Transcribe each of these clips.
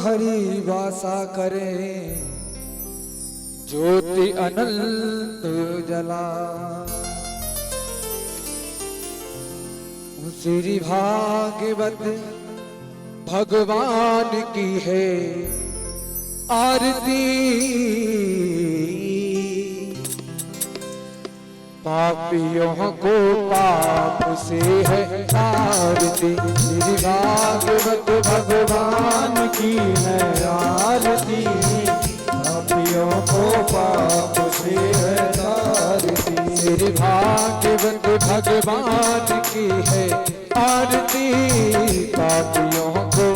हरि वासा करे, ज्योति अनंत जला। श्री भागवत भगवान की है आरती, पापियों को पाप से है आरती। श्री भागवत भगवान की है आरती, पापियों को पाप से है आरती। श्री भागवत भगवान की है आरती, पापियों को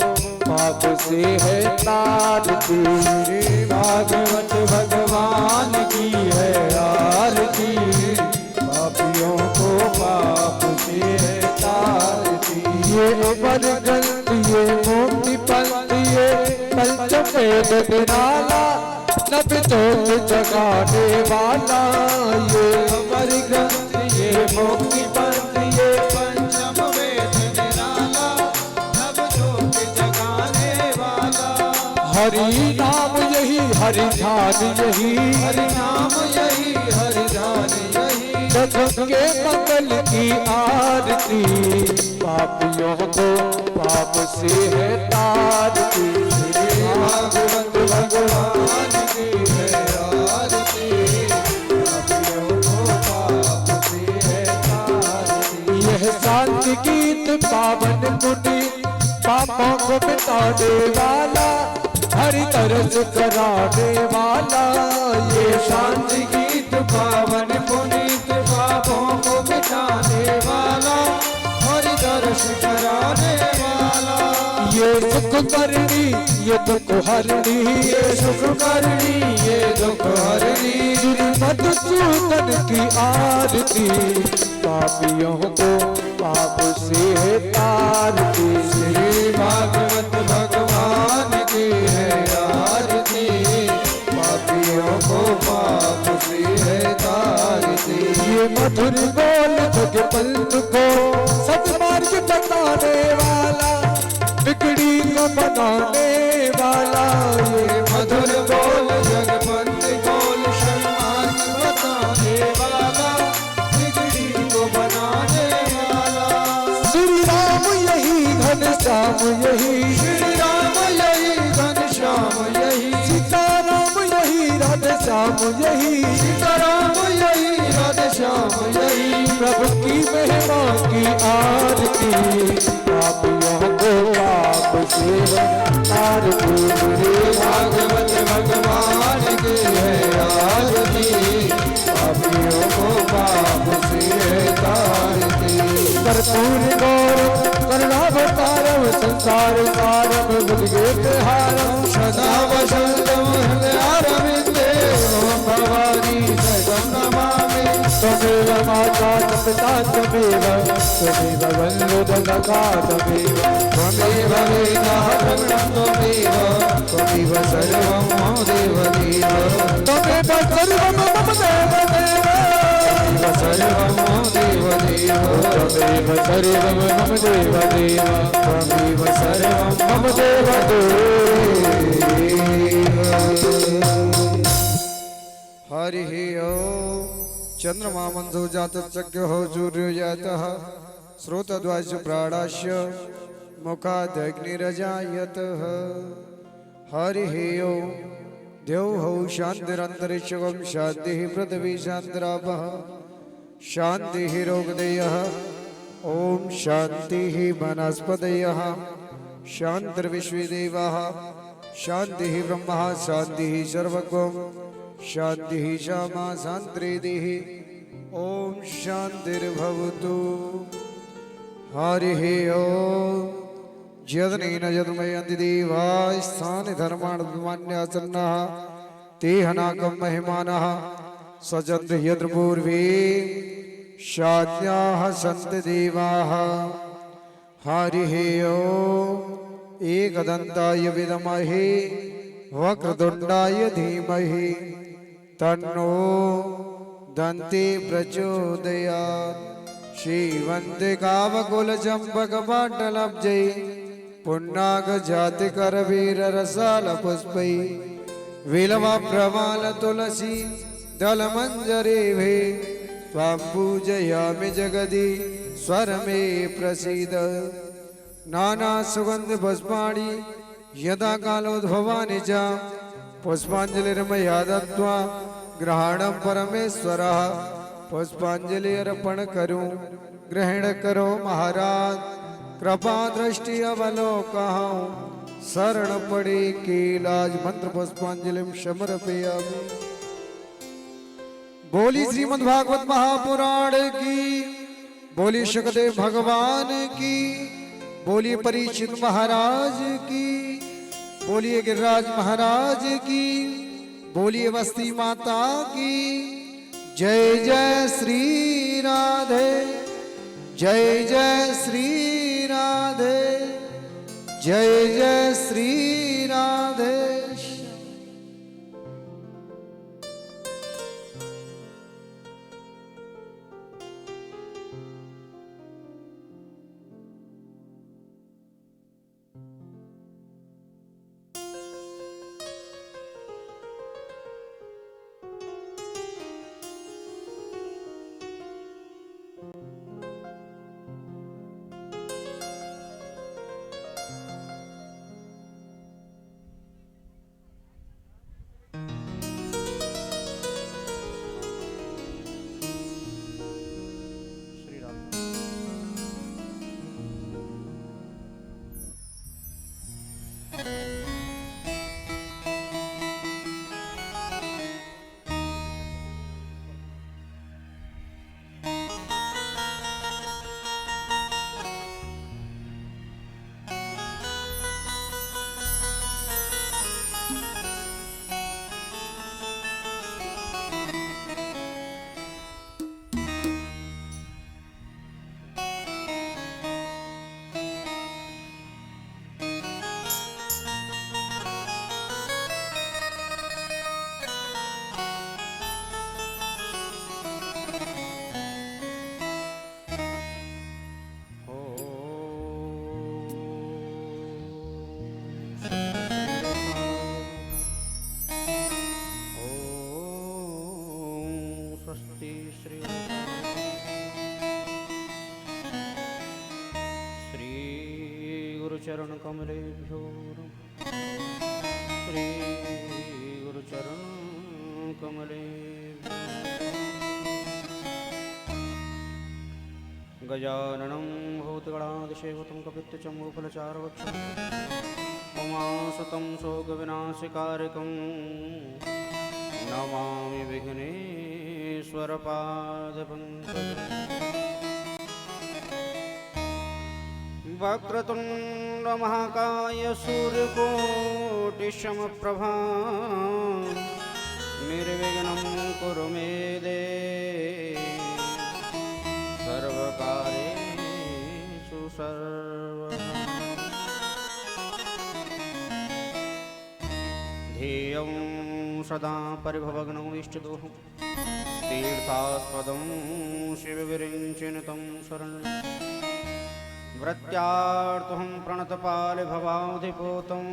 पाप से है तारती। श्री भागवत भगवान की है आरती, पापियों को पाप से है तारती। ये अमर ग्रंथ ये मुक्ति पंथ ये पंचवेद निराला, नब जोत जगाने वाला। ये अमर ग्रंथ ये मुक्ति पंथ ये पंचम वेद निराला, नब जोत जगाने वाला। हरि नाम यही हरि ध्यान यही, हरि नाम यही हरि ध्यान यही, जग के मंगल की आरती, पापियों को पाप से है तारती। श्री भागवत भगवान की है आरती, पापियों को पाप से है तारती। यह शांति गीत पावन मुनि पापों को मिटाने वाला, हरि तरस कराने वाला। ये शांति गीत पावन पुनीत पापों को मिटाने वाला, हरि तरस कराने वाला। ये सुख करनी ये दुख हरणी, ये सुख करनी ये दुख हरणी। श्री मधुसूदन की आरती, पापियों को पाप से है तारती। श्री भागवत भगवान की है आरती, पापियों को पाप से है तारती। ये मधुर बोल जग पंथ को सत्मार्ग बताने वाला, बिगड़ी को बनाने वाला। ये मधुर बोल जग पंथ बोल सन्मार्ग बताने वाला, बिगड़ी को बनाने वाला। श्री राम यही घनश्याम यही, श्री राम यही घनश्याम यही, सीताराम यही राधेश्याम यही, सीताराम यही राधेश्याम यही। प्रभु की महिमा की आरती, पापियों को पाप से आरती। श्री भागवत भगवान की है आरती, पापियों को पाप से तारती। कर्पूर गौर करुणावतारम संसार सारम भुजगे हारम, सदा वसंतम हृदयारविंदे भवानी सदं नमामि। त्वमेव माता च पिता च देव, त्वमेव बन्धुः सखा त्वमेव, त्वमेव वेदा द्रविणं त्वमेव, त्वमेव सर्वं मम देवदेव, त्वमेव सर्वं मम देवदेव, त्वमेव सर्वं मम देवदेव, त्वमेव सर्वं मम देवदेव, त्वमेव सर्वं मम देवदेव। हरि ओम। चंद्रमा मंदो जातश्चक्र हो सूर्यो जातः, श्रोतद्वास्य प्राणास्य मुखादग्निरजायतः। हरि ओम। द्यौः शान्तिरन्तरिक्षं शान्तिः पृथिवी शान्तिरापः, शान्तिः रोगदयः। ओम शान्तिः वनस्पतयः, शान्तिर्विश्वदेवाः, शान्तिः ब्रह्म शान्तिः सर्वगं, शान्तिः क्षमा शान्तिरितिः। ओम शान्तिर्भवतु। हरिः ओम। यदनेन यदमयन्ति देवाः स्थानि धर्माणमान्यासन्नाः, ते हनाकं महिमानः सजन्त यत्र पूर्वे शाद्याः सन्ति देवाः। हरिः ओम। एकदन्ताय विद्महे वक्रतुण्डाय धीमहि, तन्नो दन्ति प्रचोदयात्। श्रीवन्दिकावकुलचम्पकपाटलब्जै पुन्नाग जाति कर वीर रसाल पुष्पै विलवा प्रमाल तुलसी दल मंजरे भे स्वाम पूजयामि जगदी स्वर में प्रसीद नाना सुगंध पुष्पाणि यदा कालोद्भवानि च पुष्पांजलिर्मया दत्त्वा ग्रहणं परमेश्वरः पुष्पांजलि अर्पण करूं ग्रहण करो महाराज कृपा दृष्टि अवलोकहं शरण पड़े केलाज मंत्र पुष्पांजलि समर्पयामि। बोली श्रीमद् भागवत महापुराण की, बोली सुखदेव भगवान की, बोली परीक्षित महाराज की, बोलिए गिरिराज महाराज की, बोलिए बस्ती माता की। जय जय श्री राधे, जय जय श्री राधे, जय जय श्री राधे। चरण कमलेभ्यो श्री गुरु चरण कमलेभ्यो गजाननं भूतगणादिसेवितं कपित्तजम्बूफलचारुभक्षणं उमासुतं शोकविनाशकारिकं नमामि विघ्नेश्वरपादपङ्कजम्। वक्रतुंड महाकाय सूर्यकोटि समप्रभा निर्विघ्नं कुरु मे देव सर्वकार्येषु सर्वदा। ध्येयं सदा परिभवग्नौ इष्टदोषं तीर्थास्पदं शिवविरिञ्चिनुतं शरणं व्रत्यार्थं प्रणतपालिभवाधिपूतं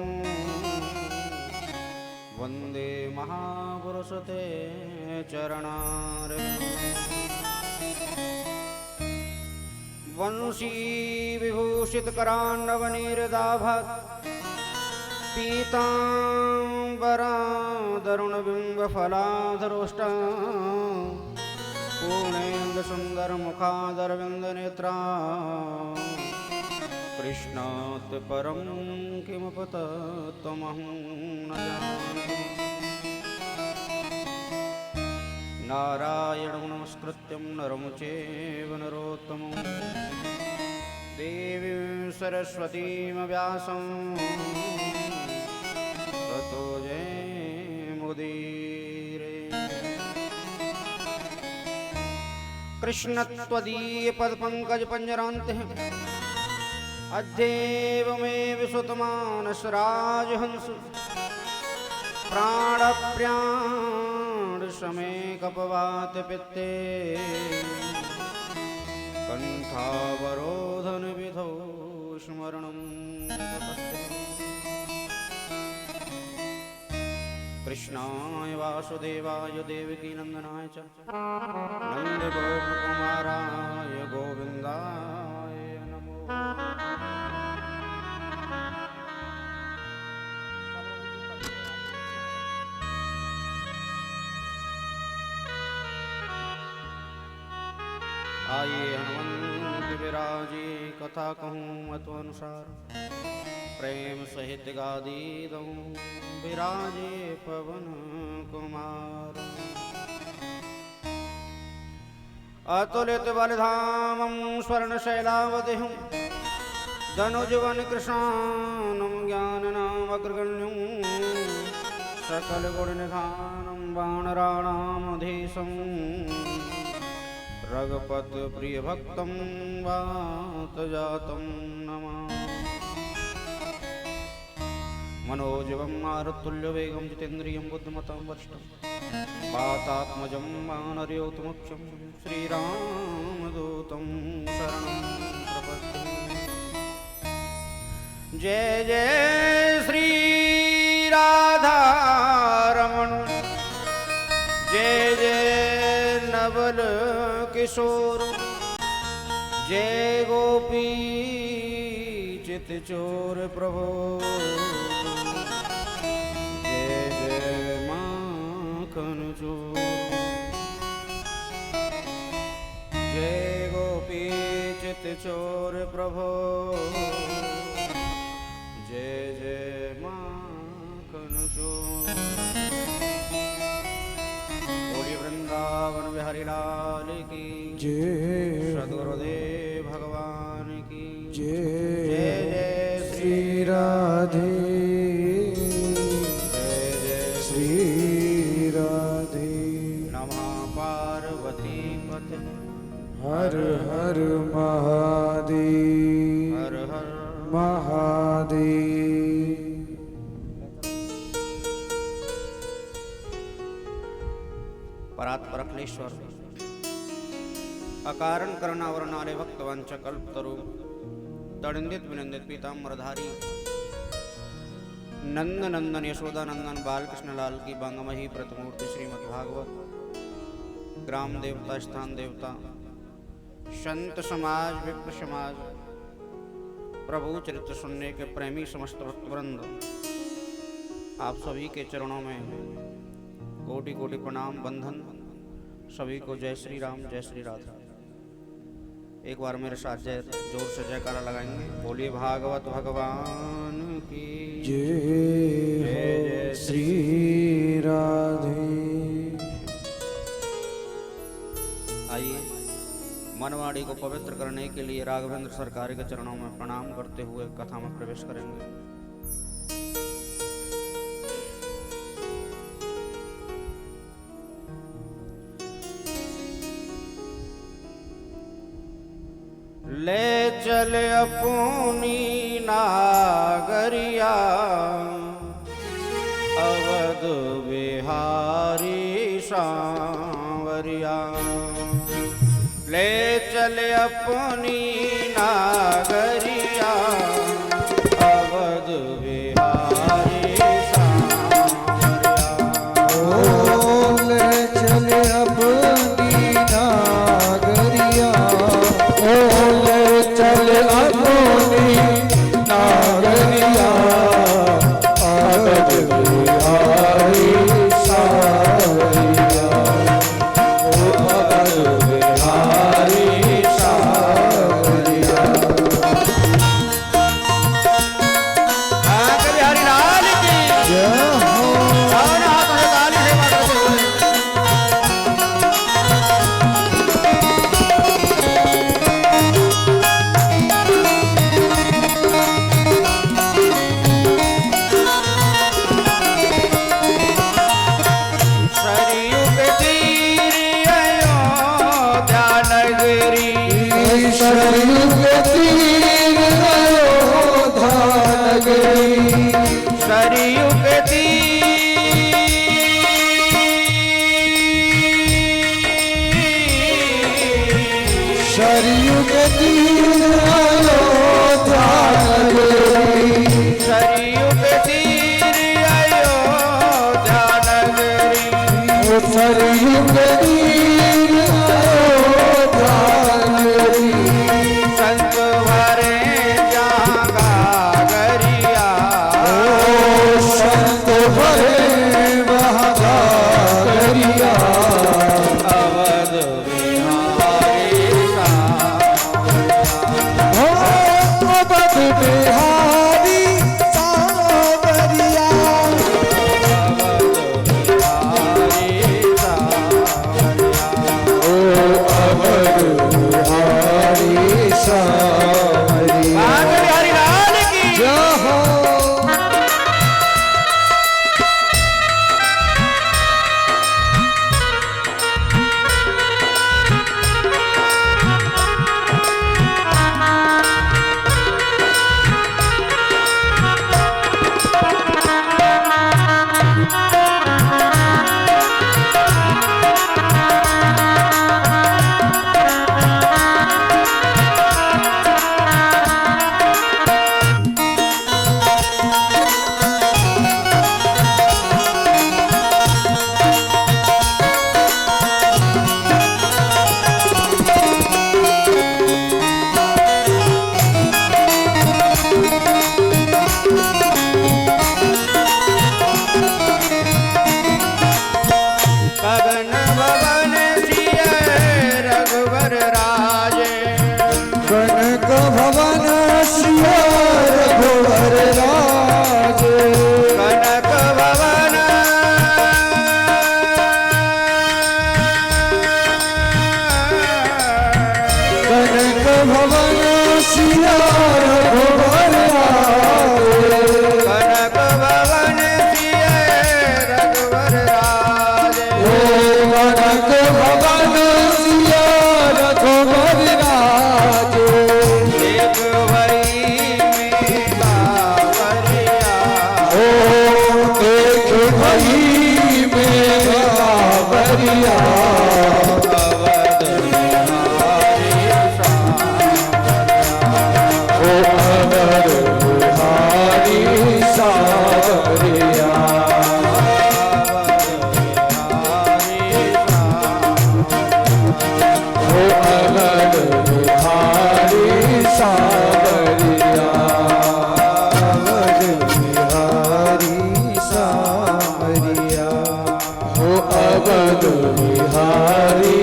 वन्दे महापुरुषते चरणारविन्दम्। वंशी विभूषितकरान्नवनीरदाभात् पीताम्बरादरुणबिम्बफलाधरोष्टा पूर्णेन्दुसुन्दरमुखादरविन्दनेत्रा कृष्णात् परं किमुपतत्त्वमहं न जाने। नारायणं नमस्कृत्यं नरं चैव नरोत्तमं देवीं सरस्वतीं व्यासं ततो जयमुदीरये। कृष्णत्वदीय पदपङ्कजपञ्जरान्ते अद्यैव मे विश्रुतमानसराजहंस प्राणप्राणसमे कपवातपित्ते कण्ठावरोधनविधौ स्मरणं कृष्णाय वासुदेवाय देवकीनन्दनाय च नन्दगोपकुमाराय गोविन्दाय नमो। आइए हनुमंत विराजे कथा कहूँ मत अनुसार प्रेम सहित गादी दऊँ विराजे पवन कुमार। अतुलित बलधामं स्वर्णशैलावतिं धनुजवन कृशानं ज्ञाननामग्रगण्यं सकलगुणनिधानं वानराणामधीशं रघुपत प्रिय भक्तं वातजातं नमामि। मनोजवं मारुतुल्यवेगं जितेन्द्रियं बुद्धिमतां वरिष्ठं वातात्मजं वानरयोतमुख्यं श्रीरामदूतं शरणं प्रपद्ये। जय जय श्री राधारमण जय जय नवल किशोर जय गोपी चित चोर प्रभो जय जय माखन चोर जय गोपी चित चोर प्रभो जय जय माखन चोर। बोलिए वृंदावन बिहारी लाल की जय सद्गुरुदेव भगवान की जय जय जय श्री राधे जय जय श्री राधे। नमः पार्वती पते हर हर महादेव हर हर महादेव। परात्पर अखिलेश्वर अकारण करना वरनाले भक्तवंच कल्पतरु तड़िंदित विनंदित पीताम्बरधारी नंद नंदन यशोदा नंदन बालकृष्ण लाल की बंगमही प्रतिमूर्ति श्रीमद् भागवत ग्राम देवता स्थान देवता संत समाज विप्र समाज प्रभु चरित्र सुनने के प्रेमी समस्त भक्तवृंद आप सभी के चरणों में कोटि कोटि प्रणाम बंधन। सभी को जय श्री राम जय श्री राधा। एक बार मेरे साथ जय जोर से जयकारा लगाएंगे। बोलिए भागवत भगवान की जय जय श्री राधे। आइए मनवाड़ी को पवित्र करने के लिए राघवेंद्र सरकार के चरणों में प्रणाम करते हुए कथा में प्रवेश करेंगे। ले चल अपनी नागरिया अवध बिहारी सांवरिया। ले चल अपनी नागरिया अवध बिहारी सांवरिया। ओ ले चल अपनी नागरिया ओ ले चल अपनी नागरिया अवध बिहारी सांवरिया ओ अवध बिहारी सांवरिया। बिहारी लाल की जय हो दोनों हाथों से ताली सेवा करते हुए सरयू के तीर अयोध्या नगरी सरयू के तीर अयोध्या नगरी सरयू के सरयू के तीर अयोध्या भरे महागारिया अवध बिहारी हो अवध बिहारी सावरिया ओ अवध बिहारी सावरिया जय हो गगन भवन सिय रघुवर राजे कनक भवन सिया रघुवर राज कनक भवन कनक भवन सिया रघुवर राज कनक भवन सिय रघुवर राजे ओ कनक भवन सिया रघुवर राज एक भरी में बावरिया ओ देख भई मेरा बरिया अवध बिहारी ओ अवध बिहारी सावरिया ओ अवध बिहारी सावरिया अवध बिहारी सावरिया ओ अवध बिहारी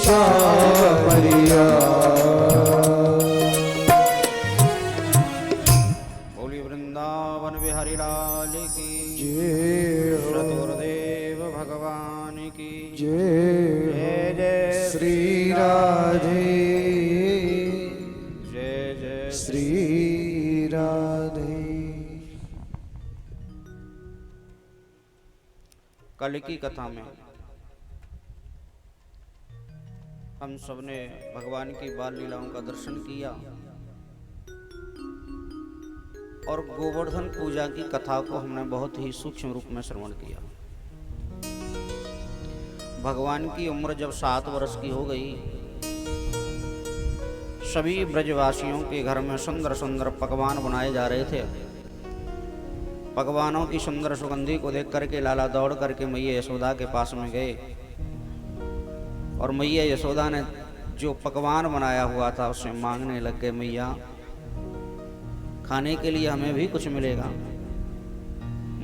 सावरिया बोली वृंदावन बिहारी लाल की जय हो चतुर्देव भगवान की जय जय श्री राधे जय जय श्री राधे कल की कथा में हम सबने भगवान की बाल लीलाओं का दर्शन किया और गोवर्धन पूजा की कथा को हमने बहुत ही सूक्ष्म रूप में श्रवण किया। भगवान की उम्र जब 7 वर्ष की हो गई, सभी ब्रजवासियों के घर में सुंदर सुंदर पकवान बनाए जा रहे थे। पकवानों की सुंदर सुगंधी को देख करके लाला दौड़ करके मैया यशोदा के पास में गए और मैया यशोदा ने जो पकवान बनाया हुआ था उससे मांगने लग गए, मैया खाने के लिए हमें भी कुछ मिलेगा।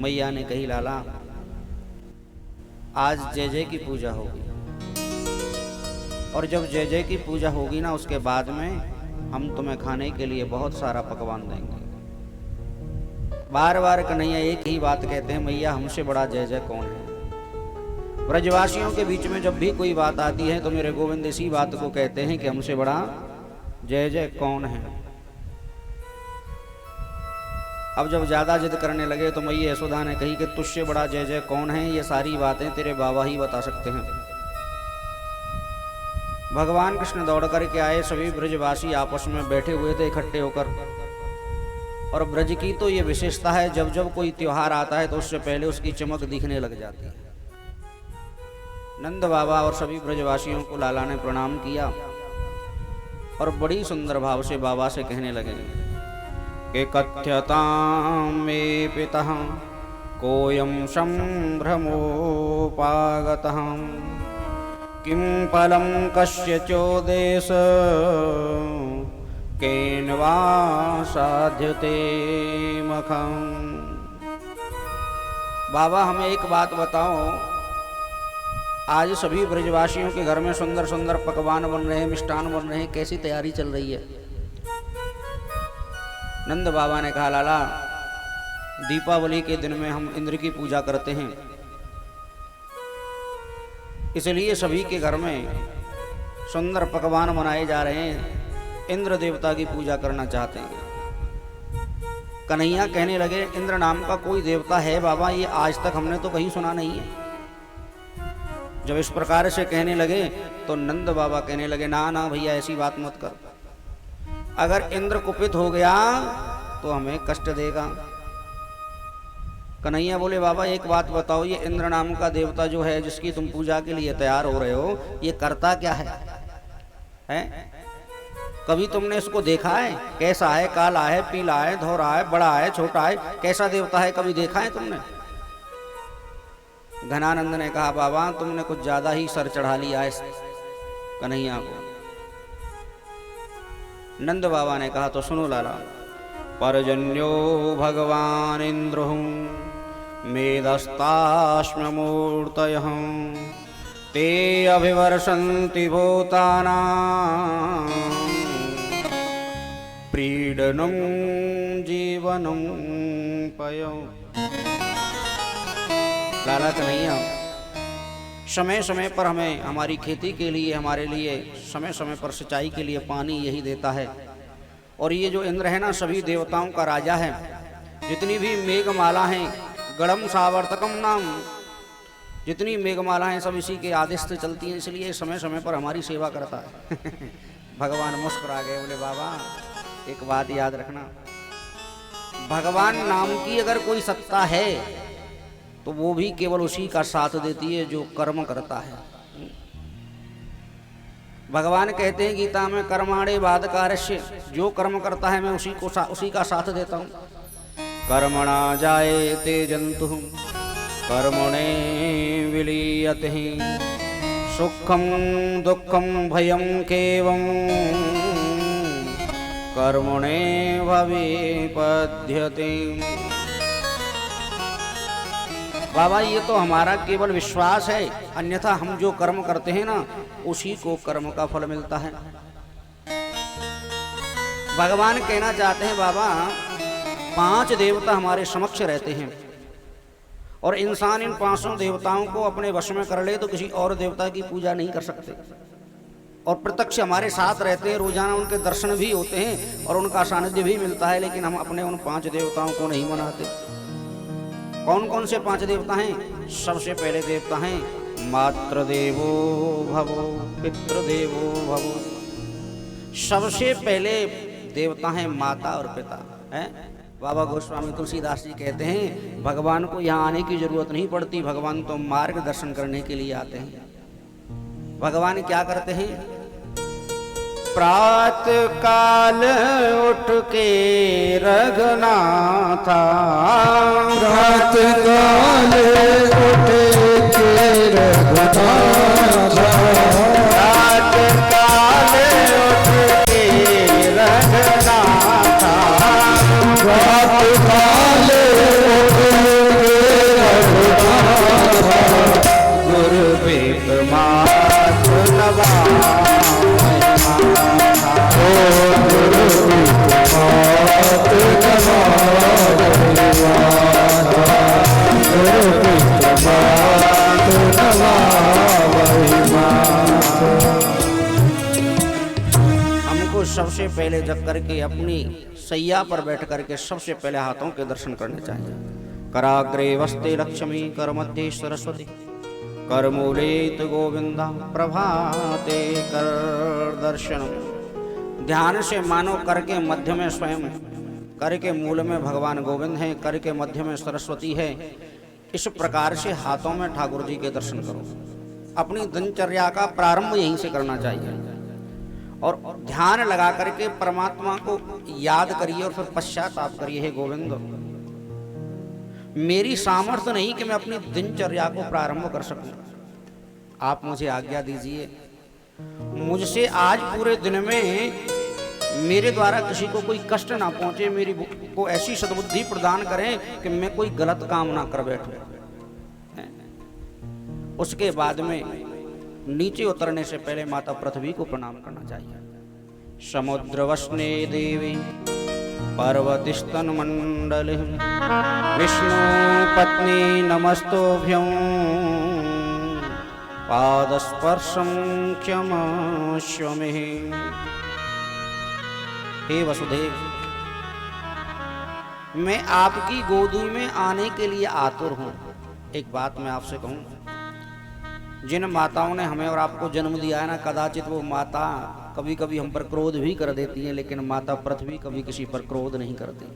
मैया ने कही, लाला आज जय जय की पूजा होगी और जब जय जय की पूजा होगी ना, उसके बाद में हम तुम्हें खाने के लिए बहुत सारा पकवान देंगे। बार बार कन्हैया एक ही बात कहते हैं, मैया हमसे बड़ा जय जय कौन है। ब्रजवासियों के बीच में जब भी कोई बात आती है तो मेरे गोविंद इसी बात को कहते हैं कि हमसे बड़ा जय जय कौन है। अब जब ज्यादा जिद करने लगे तो मैया यशोदा ने कही कि तुझसे बड़ा जय जय कौन है, ये सारी बातें तेरे बाबा ही बता सकते हैं। भगवान कृष्ण दौड़ करके आए, सभी ब्रजवासी आपस में बैठे हुए थे इकट्ठे होकर। और ब्रज की तो ये विशेषता है, जब जब कोई त्योहार आता है तो उससे पहले उसकी चमक दिखने लग जाती है। नंद बाबा और सभी ब्रजवासियों को लाला ने प्रणाम किया और बड़ी सुंदर भाव से बाबा से कहने लगे कि कथ्यतां मे पितः कोयं संभ्रमोपागतः किं फलं कस्य चोदेश केन वा साध्यते मखम्। बाबा हमें एक बात बताओ, आज सभी ब्रजवासियों के घर में सुंदर सुंदर पकवान बन रहे हैं, मिष्ठान बन रहे हैं, कैसी तैयारी चल रही है? नंद बाबा ने कहा, लाला दीपावली के दिन में हम इंद्र की पूजा करते हैं, इसलिए सभी के घर में सुंदर पकवान बनाए जा रहे हैं, इंद्र देवता की पूजा करना चाहते हैं। कन्हैया कहने लगे, इंद्र नाम का कोई देवता है बाबा? ये आज तक हमने तो कहीं सुना नहीं है। जब इस प्रकार से कहने लगे तो नंद बाबा कहने लगे, ना ना भैया ऐसी बात मत कर, अगर इंद्र कुपित हो गया तो हमें कष्ट देगा। कन्हैया बोले, बाबा एक बात बताओ, ये इंद्र नाम का देवता जो है जिसकी तुम पूजा के लिए तैयार हो रहे हो, ये करता क्या है? कभी तुमने इसको देखा है? कैसा है? काला है, पीला है, धोरा है, बड़ा है, छोटा है, कैसा देवता है? कभी देखा है तुमने? घनानंद ने कहा, बाबा तुमने कुछ ज्यादा ही सर चढ़ा लिया है कन्हैया को। नंद बाबा ने कहा, तो सुनो लाला, परजन्यो भगवान इंद्र मेदस्ताश्म मूर्तयः ते अभिवर्षन्ति भूतानां प्रीडनं जीवनं पयो। लाला कन्हैया समय समय पर हमें हमारी खेती के लिए, हमारे लिए समय समय पर सिंचाई के लिए पानी यही देता है। और ये जो इंद्र है ना, सभी देवताओं का राजा है। जितनी भी मेघमाला हैं, गणम सावर्तकम नाम, जितनी मेघमाला हैं सब इसी के आदेश से चलती हैं, इसलिए समय समय पर हमारी सेवा करता है। भगवान मुस्कुरा गए, बोले बाबा एक बात याद रखना, भगवान नाम की अगर कोई सत्ता है तो वो भी केवल उसी का साथ देती है जो कर्म करता है। भगवान कहते हैं गीता में, कर्माणे बाधकारस्य, जो कर्म करता है मैं उसी का साथ देता हूँ। कर्मणा जायते जंतु कर्मणे विलीयते सुखम दुखम भयम केवं कर्मणे भविपद्यते। बाबा ये तो हमारा केवल विश्वास है, अन्यथा हम जो कर्म करते हैं ना उसी को कर्म का फल मिलता है। भगवान कहना चाहते हैं, बाबा 5 देवता हमारे समक्ष रहते हैं और इंसान इन 5 देवताओं को अपने वश में कर ले तो किसी और देवता की पूजा नहीं कर सकते, और प्रत्यक्ष हमारे साथ रहते हैं, रोजाना उनके दर्शन भी होते हैं और उनका सानिध्य भी मिलता है, लेकिन हम अपने उन 5 देवताओं को नहीं मनाते। कौन कौन से 5 देवता हैं? सबसे पहले देवता हैं मातृदेवो भवो पितृदेवो भवो। सबसे पहले देवता हैं माता और पिता हैं। बाबा गोस्वामी तुलसीदास जी कहते हैं, भगवान को यहाँ आने की जरूरत नहीं पड़ती, भगवान तो मार्गदर्शन करने के लिए आते हैं। भगवान क्या करते हैं? प्रातः काल उठ के रघुनाथा, प्रातः काल उठ के रघुनाथा, प्रातः काल उठ के रघुनाथा, प्रातः काल उठ के रघुनाथा, गुरु वेद मातु नवा हमको सबसे पहले जग करके अपनी सैया पर बैठ करके सबसे पहले हाथों के दर्शन करने चाहिए। कराग्रे वस्ते लक्ष्मी, कर मध्य सरस्वती, कर मूलेत गोविंदा, प्रभाते कर दर्शन। ध्यान से मानो कर के मध्य में स्वयं, कर के मूल में भगवान गोविंद हैं, कर के मध्य में सरस्वती है। इस प्रकार से हाथों में ठाकुर जी के दर्शन करो। अपनी दिनचर्या का प्रारंभ यहीं से करना चाहिए और ध्यान लगा करके परमात्मा को याद करिए और फिर पश्चाताप करिए, हे गोविंद मेरी सामर्थ्य नहीं कि मैं अपनी दिनचर्या को प्रारंभ कर सकूं, आप मुझे आज्ञा दीजिए। मुझसे आज पूरे दिन में मेरे द्वारा किसी को कोई कष्ट ना पहुंचे, मेरी को ऐसी सद्बुद्धि प्रदान करें कि मैं कोई गलत काम ना कर बैठूं। उसके बाद में नीचे उतरने से पहले माता पृथ्वी को प्रणाम करना चाहिए। समुद्र वस्ने देवी पर्वतिस्तन मंडल विष्णु पत्नी नमस्तोभ्यं पादस्पर्शं क्षमस्व मे। हे वसुदेव, मैं आपकी गोदी में आने के लिए आतुर हूं। एक बात मैं आपसे कहूं, जिन माताओं ने हमें और आपको जन्म दिया है ना, कदाचित वो माता कभी कभी हम पर क्रोध भी कर देती हैं, लेकिन माता पृथ्वी कभी किसी पर क्रोध नहीं करती।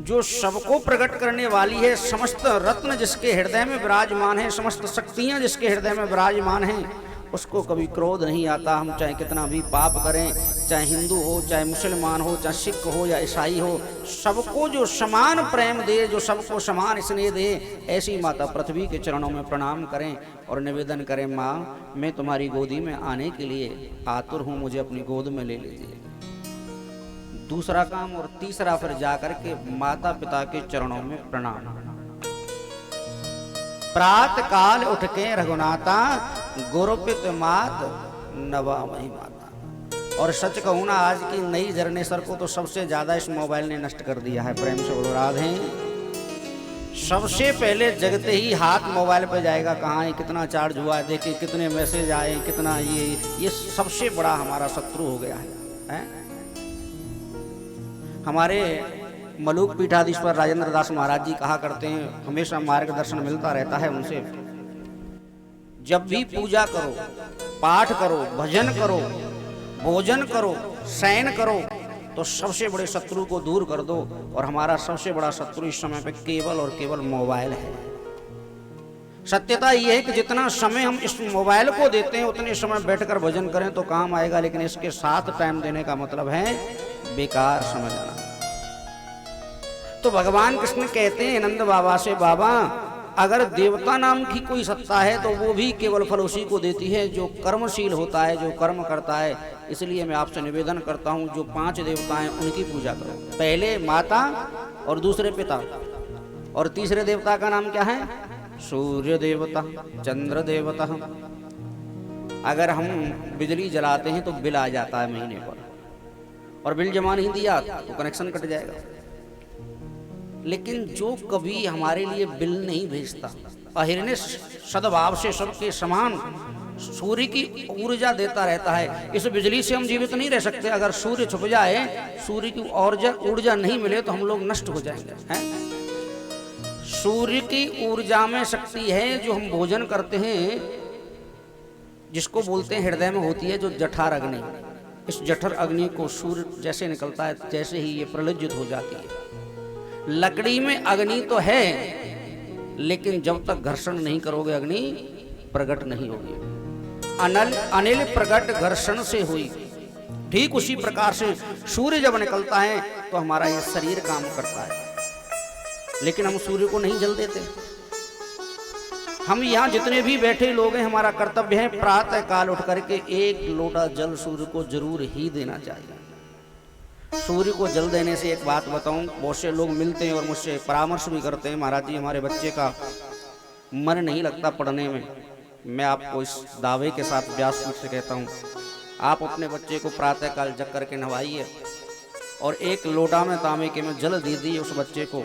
जो सबको प्रकट करने वाली है, समस्त रत्न जिसके हृदय में विराजमान है, समस्त शक्तियां जिसके हृदय में विराजमान हैं, उसको कभी क्रोध नहीं आता। हम चाहे कितना भी पाप करें, चाहे हिंदू हो, चाहे मुसलमान हो, चाहे सिख हो या ईसाई हो, सबको जो समान प्रेम दे, जो सबको समान स्नेह दे, ऐसी माता पृथ्वी के चरणों में प्रणाम करें और निवेदन करें, माँ मैं तुम्हारी गोदी में आने के लिए आतुर हूँ, मुझे अपनी गोद में ले लीजिए। दूसरा काम और तीसरा फिर जाकर के माता पिता के चरणों में प्रणाम। प्रातः काल उठ के रघुनाथा गुरुपित मात नवामही माता। और सच कहूं ना, आज की नई जनरेशन को तो सबसे ज्यादा इस मोबाइल ने नष्ट कर दिया है। प्रेम से बोलो राधे। सबसे पहले जगते ही हाथ मोबाइल पे जाएगा, कहाँ है, कितना चार्ज हुआ है, देखिए कितने मैसेज आए, कितना ये सबसे बड़ा हमारा शत्रु हो गया है? हमारे मलूक पीठाधीश्वर राजेंद्र दास महाराज जी कहा करते हैं, हमेशा मार्गदर्शन मिलता रहता है उनसे, जब भी पूजा करो, पाठ करो, भजन करो, भोजन करो, शयन करो, तो सबसे बड़े शत्रु को दूर कर दो। और हमारा सबसे बड़ा शत्रु इस समय पे केवल और केवल मोबाइल है। सत्यता यह है कि जितना समय हम इस मोबाइल को देते हैं, उतने समय बैठकर भजन करें तो काम आएगा, लेकिन इसके साथ टाइम देने का मतलब है बेकार समझना। तो भगवान कृष्ण कहते हैं नंद बाबा से, बाबा अगर देवता नाम की कोई सत्ता है तो वो भी केवल फल उसी को देती है जो कर्मशील होता है, जो कर्म करता है। इसलिए मैं आपसे निवेदन करता हूँ, जो 5 देवता हैं उनकी पूजा करो। पहले माता और दूसरे पिता, और तीसरे देवता का नाम क्या है? सूर्य देवता, चंद्र देवता। अगर हम बिजली जलाते हैं तो बिल आ जाता है महीने पर, और बिल जमा नहीं दिया तो कनेक्शन कट जाएगा। लेकिन जो कभी हमारे लिए बिल नहीं भेजता, अहिर्निश सद्भाव से सबके समान सूर्य की ऊर्जा देता रहता है, इस बिजली से हम जीवित नहीं रह सकते। अगर सूर्य छुप जाए, सूर्य की ऊर्जा नहीं मिले तो हम लोग नष्ट हो जाएंगे, हैं? सूर्य की ऊर्जा में शक्ति है। जो हम भोजन करते हैं, जिसको बोलते हैं हृदय में होती है जो जठर अग्नि, इस जठर अग्नि को सूर्य जैसे निकलता है, जैसे ही ये प्रज्वलित हो जाती है। लकड़ी में अग्नि तो है, लेकिन जब तक घर्षण नहीं करोगे अग्नि प्रकट नहीं होगी। अनिल प्रकट घर्षण से हुई। ठीक उसी प्रकार से सूर्य जब निकलता है तो हमारा ये शरीर काम करता है, लेकिन हम सूर्य को नहीं जल देते। हम यहाँ जितने भी बैठे लोग हैं, हमारा कर्तव्य है प्रातः काल उठ करके 1 लोटा जल सूर्य को जरूर ही देना चाहिए। सूर्य को जल देने से एक बात बताऊं, बहुत से लोग मिलते हैं और मुझसे परामर्श भी करते हैं, महाराज जी हमारे बच्चे का मन नहीं लगता पढ़ने में। मैं आपको इस दावे के साथ व्यासपीठ से कहता हूं, आप अपने बच्चे को प्रातः काल जग करके नहवाइए और 1 लोटा में तांबे के में जल दे दीजिए उस बच्चे को।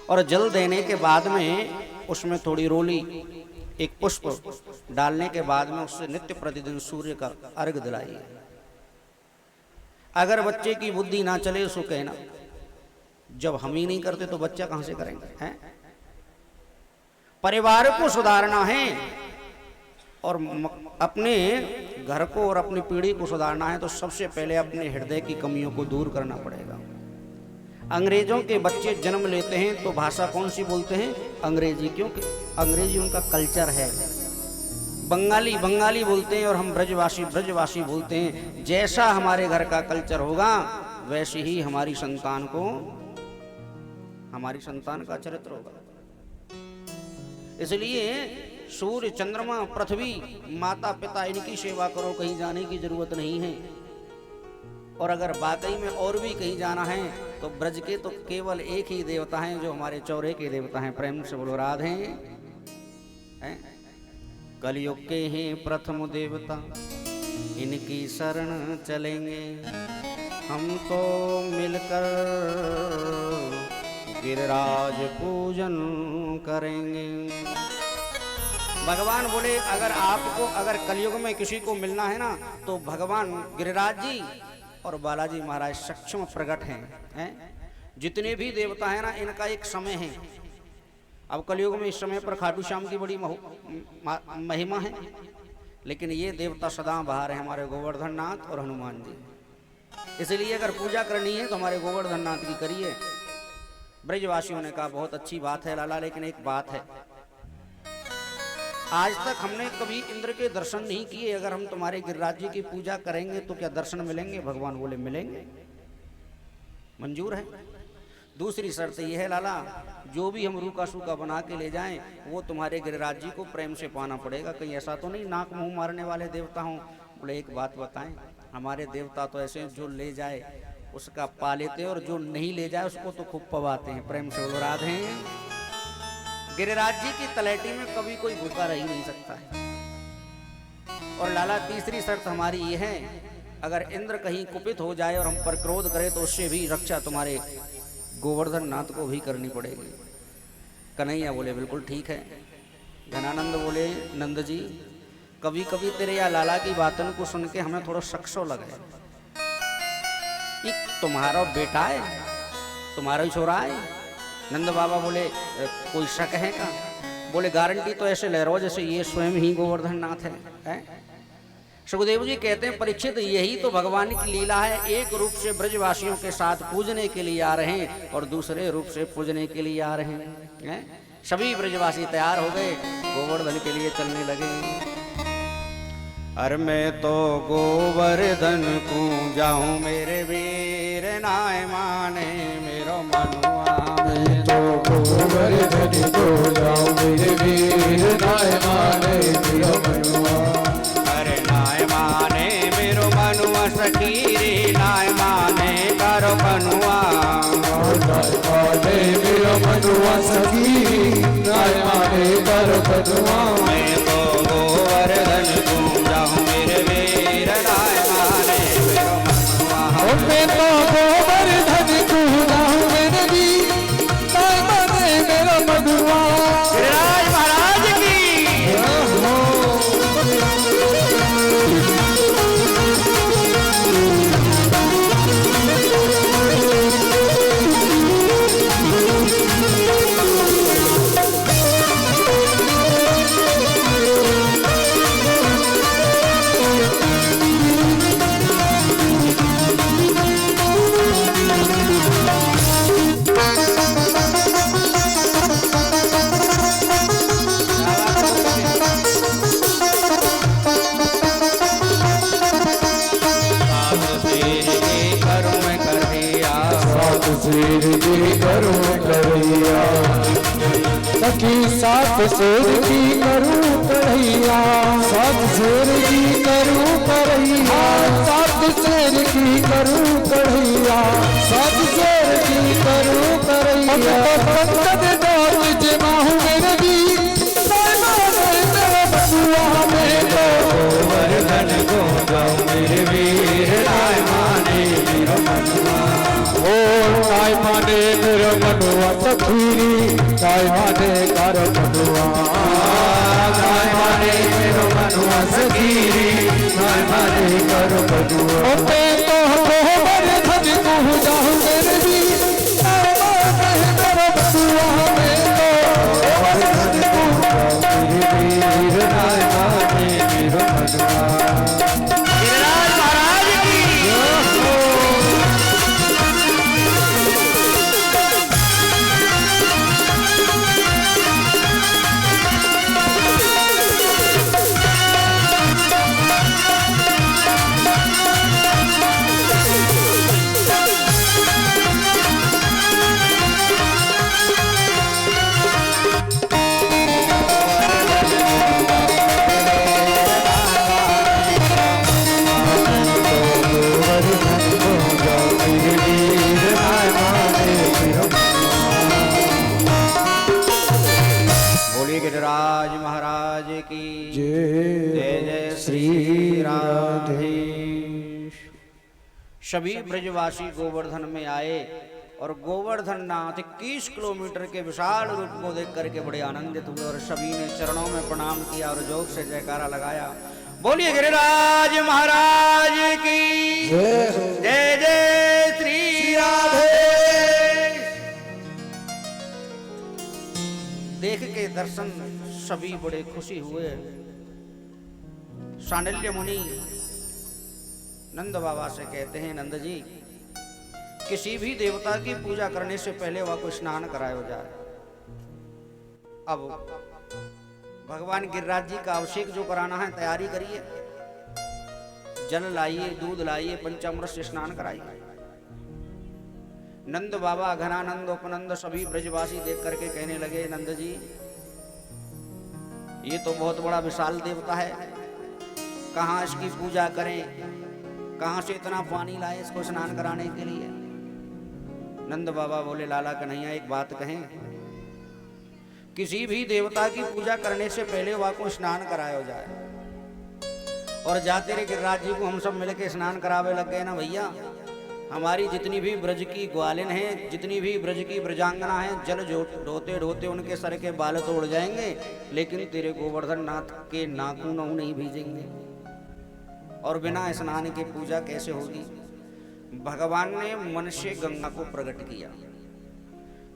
और जल देने के बाद में उसमें थोड़ी रोली, 1 पुष्प डालने के बाद में उससे नित्य प्रतिदिन सूर्य का अर्घ दिलाइए। अगर बच्चे की बुद्धि ना चले उसको कहना, जब हम ही नहीं करते तो बच्चा कहां से करेंगे, हैं? परिवार को सुधारना है और अपने घर को और अपनी पीढ़ी को सुधारना है, तो सबसे पहले अपने हृदय की कमियों को दूर करना पड़ेगा। अंग्रेजों के बच्चे जन्म लेते हैं तो भाषा कौन सी बोलते हैं? अंग्रेजी, क्योंकि अंग्रेजी उनका कल्चर है। बंगाली बंगाली बोलते हैं और हम ब्रजवासी ब्रजवासी बोलते हैं। जैसा हमारे घर का कल्चर होगा वैसे ही हमारी संतान का चरित्र होगा। इसलिए सूर्य, चंद्रमा, पृथ्वी, माता पिता, इनकी सेवा करो, कहीं जाने की जरूरत नहीं है। और अगर वाकई में और भी कहीं जाना है तो ब्रज के तो केवल एक ही देवता हैं जो हमारे चौरे के देवता हैं। प्रेम से बोलो राधे। हैं? कलयुग के ही प्रथम देवता, इनकी शरण चलेंगे हम तो मिलकर, गिरिराज पूजन करेंगे। भगवान बोले अगर आपको, अगर कलयुग में किसी को मिलना है ना, तो भगवान गिरिराज जी और बालाजी महाराज सक्षम प्रकट हैं। जितने भी देवता हैं ना, इनका एक समय है। अब कलयुग में इस समय पर खाटू श्याम की बड़ी महिमा है, लेकिन ये देवता सदा बाहर है, हमारे गोवर्धन नाथ और हनुमान जी। इसलिए अगर पूजा करनी है तो हमारे गोवर्धन नाथ की करिए। ब्रजवासियों ने कहा बहुत अच्छी बात है लाला, लेकिन एक बात है, आज तक हमने कभी इंद्र के दर्शन नहीं किए, अगर हम तुम्हारे गिरिराज जी की पूजा करेंगे तो क्या दर्शन मिलेंगे? भगवान बोले मिलेंगे, मंजूर है। दूसरी शर्त यह है लाला, जो भी हम रूखा सूखा बना के ले जाएं वो तुम्हारे गिरिराज जी को प्रेम से पाना पड़ेगा। कहीं ऐसा तो नहीं नाक मुंह मारने वाले देवता हों। बोले एक बात बताएं, हमारे देवता तो ऐसे जो ले जाए उसका पा लेते हैं, और जो नहीं ले जाए उसको तो खूब पवाते हैं, प्रेम से उड़ा दें। गिरिराज जी की तलैटी में कभी कोई भूखा रह ही नहीं सकता है। और लाला तीसरी शर्त हमारी ये है, अगर इंद्र कहीं कुपित हो जाए और हम पर क्रोध करे तो उससे भी रक्षा तुम्हारे गोवर्धन नाथ को भी करनी पड़ेगी। कन्हैया बोले बिल्कुल ठीक है। घनानंद बोले नंद जी, कभी कभी तेरे या लाला की बातों को सुन के हमें थोड़ा शक सो लगे, ये तुम्हारा बेटा है, तुम्हारा ही छोरा है। नंद बाबा बोले कोई शक है का? बोले गारंटी तो ऐसे ले रहा हो जैसे ये स्वयं ही गोवर्धन नाथ है। सुखदेव जी कहते हैं परीक्षित, यही तो भगवान की लीला है, एक रूप से ब्रजवासियों के साथ पूजने के लिए आ रहे हैं और दूसरे रूप से पूजने के लिए आ रहे हैं। सभी ब्रजवासी तैयार हो गए, गोवर्धन के लिए चलने लगे। अरे मैं तो गोवर्धन को जाऊं मेरे वीर नाय माने मेरो मनुआ, मैं तो गोवर्धन को जाऊं मेरे वीर नाय माने मेरो मनुआ। अरे नाय माने मेरो मनुआ, सखी रे नाय माने करो मनुआ। नाय माने मेरो मनुआ, सखी नाय माने करो मनुआ। मैं तो गोवर्धन को जाऊं मेरे वीर नाय माने मेरो मनुआ। मैं तो गोवर्धन को जाऊं मेरे वीर नाय माने मेरो मनुआ। गिरिराज महाराज की शेर की करूं कढ़ैया, सखी सात शेर की करूं कढ़ैया। सात शेर की करूं कढ़ैया, सात शेर की करूं कढ़ैया। सात शेर की करूं कढ़ैया। पंकज दास जमाहू मेरे वीर नाय माने मेरा बबुआ। मैं तो गोवर्धन को जाऊं मेरे वीर नाय माने मेरो मनुआ। ओ नाय माने मेरो मनुआ, सखी नाय माने कर मनुआ। नाय माने मेरो मनुआ, सखी नाय माने कर मनुआ। ओ मैं तो गोवर्धन को जाऊं मेरे वीर नाय माने मेरा बबुआ। मैं तो गोवर्धन को जाऊं मेरे वीर नाय माने मेरो मनुआ। गिरिराज महाराज की की जय जय जय श्री राधे। सभी ब्रजवासी गोवर्धन में आए और गोवर्धन नाथ 21 किलोमीटर के विशाल रूप को देख करके बड़े आनंदित हुए और सभी ने चरणों में प्रणाम किया और जोर से जयकारा लगाया। बोलिए गिरिराज महाराज की जय जय श्री राधे। देख के दर्शन सभी बड़े खुशी हुए। सांडिल्य मुनि नंद बाबा से कहते हैं, नंद जी किसी भी देवता की पूजा करने से पहले वह को स्नान कराया जाए। अब भगवान गिरिराज जी का अभिषेक जो कराना है तैयारी करिए, जल लाइए, दूध लाइए, पंचामृत से स्नान कराइए। नंद बाबा, घनानंद, उपनंद सभी ब्रजवासी देख करके कहने लगे, नंद जी ये तो बहुत बड़ा विशाल देवता है, कहाँ इसकी पूजा करें, कहाँ से इतना पानी लाए इसको स्नान कराने के लिए। नंद बाबा बोले, लाला कन्हैया एक बात कहें, किसी भी देवता की पूजा करने से पहले वह को स्नान कराया जाए। और जाते रहे गिरिराज जी को हम सब मिलके स्नान करावे लग गए ना भैया। हमारी जितनी भी ब्रज की ग्वालिन हैं, जितनी भी ब्रज की ब्रजांगना हैं, जल ढोते ढोते उनके सर के बाल तोड़ जाएंगे, लेकिन तेरे गोवर्धन नाथ के नाखून नहीं भीजेंगे। और बिना स्नान के पूजा कैसे होगी? भगवान ने मन से गंगा को प्रकट किया।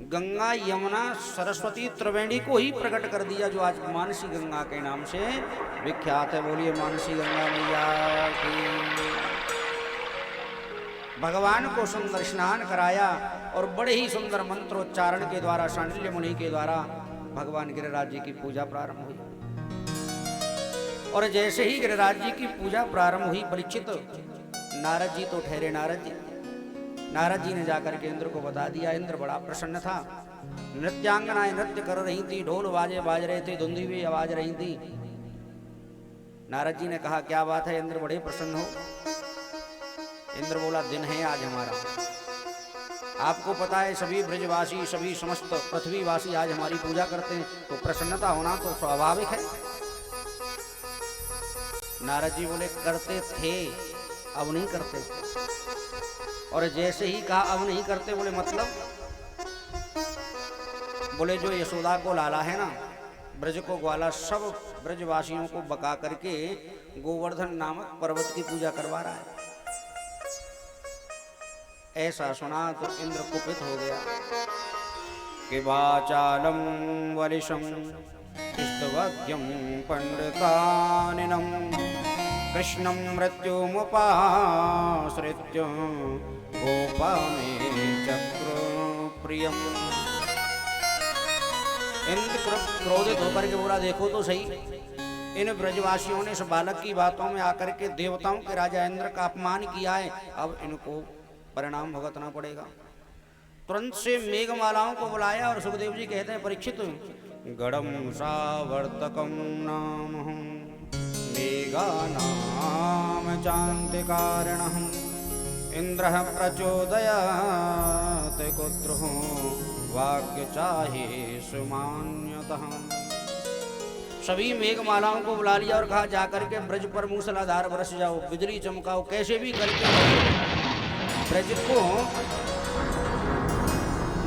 गंगा, यमुना, सरस्वती, त्रिवेणी को ही प्रकट कर दिया, जो आज मानसी गंगा के नाम से विख्यात है। बोलिए मानसी गंगा मैया की। भगवान को सुंदर स्नान कराया और बड़े ही सुंदर मंत्रोच्चारण के द्वारा, सांडिल्य मुनि के द्वारा भगवान गिरिराज जी की पूजा प्रारंभ हुई। और जैसे ही गिरिराज जी की पूजा प्रारंभ हुई, परीक्षित नारद जी तो ठहरे। नारद जी ने जाकर के इंद्र को बता दिया। इंद्र बड़ा प्रसन्न था। नृत्यांगनाएं नृत्य कर रही थी, ढोल बाजे बाज रहे थे, धुंधी भी आवाज रही थी। नारद जी ने कहा, क्या बात है इंद्र, बड़े प्रसन्न हो? इंद्र बोला, दिन है आज हमारा। आपको पता है सभी ब्रजवासी, सभी समस्त पृथ्वीवासी आज हमारी पूजा करते हैं, तो प्रसन्नता होना तो स्वाभाविक है। नारद जी बोले, करते थे अब नहीं करते। और जैसे ही कहा अब नहीं करते, बोले मतलब? बोले जो यशोदा को लाला है ना, ब्रज को ग्वाला, सब ब्रजवासियों को बका करके गोवर्धन नामक पर्वत की पूजा करवा रहा है। ऐसा सुना तो इंद्र कुपित हो गया कि वाचालम वलिशम स्तवज्ञं पंडितानिनं कृष्णं मृत्युमुपाश्रित्य गोपामे चक्र प्रियम। इंद्र क्रोधित होकर के बोला, देखो तो सही, इन ब्रजवासियों ने इस बालक की बातों में आकर के देवताओं के राजा इंद्र का अपमान किया है, अब इनको परिणाम भुगतना पड़ेगा। तुरंत से मेघमालाओं को बुलाया और सुखदेव जी कहते हैं, परीक्षित गड़म सावर्तकम नाम मेघानाम चान्तिकारिणः इंद्रः प्रचोदयात् कुत्रः वाक्य चाहिए सुमान्यतः। सभी मेघमालाओं को बुला लिया और कहा, जाकर के ब्रज पर मूसलाधार बरस जाओ, बिजली चमकाओ, कैसे भी करके ब्रज को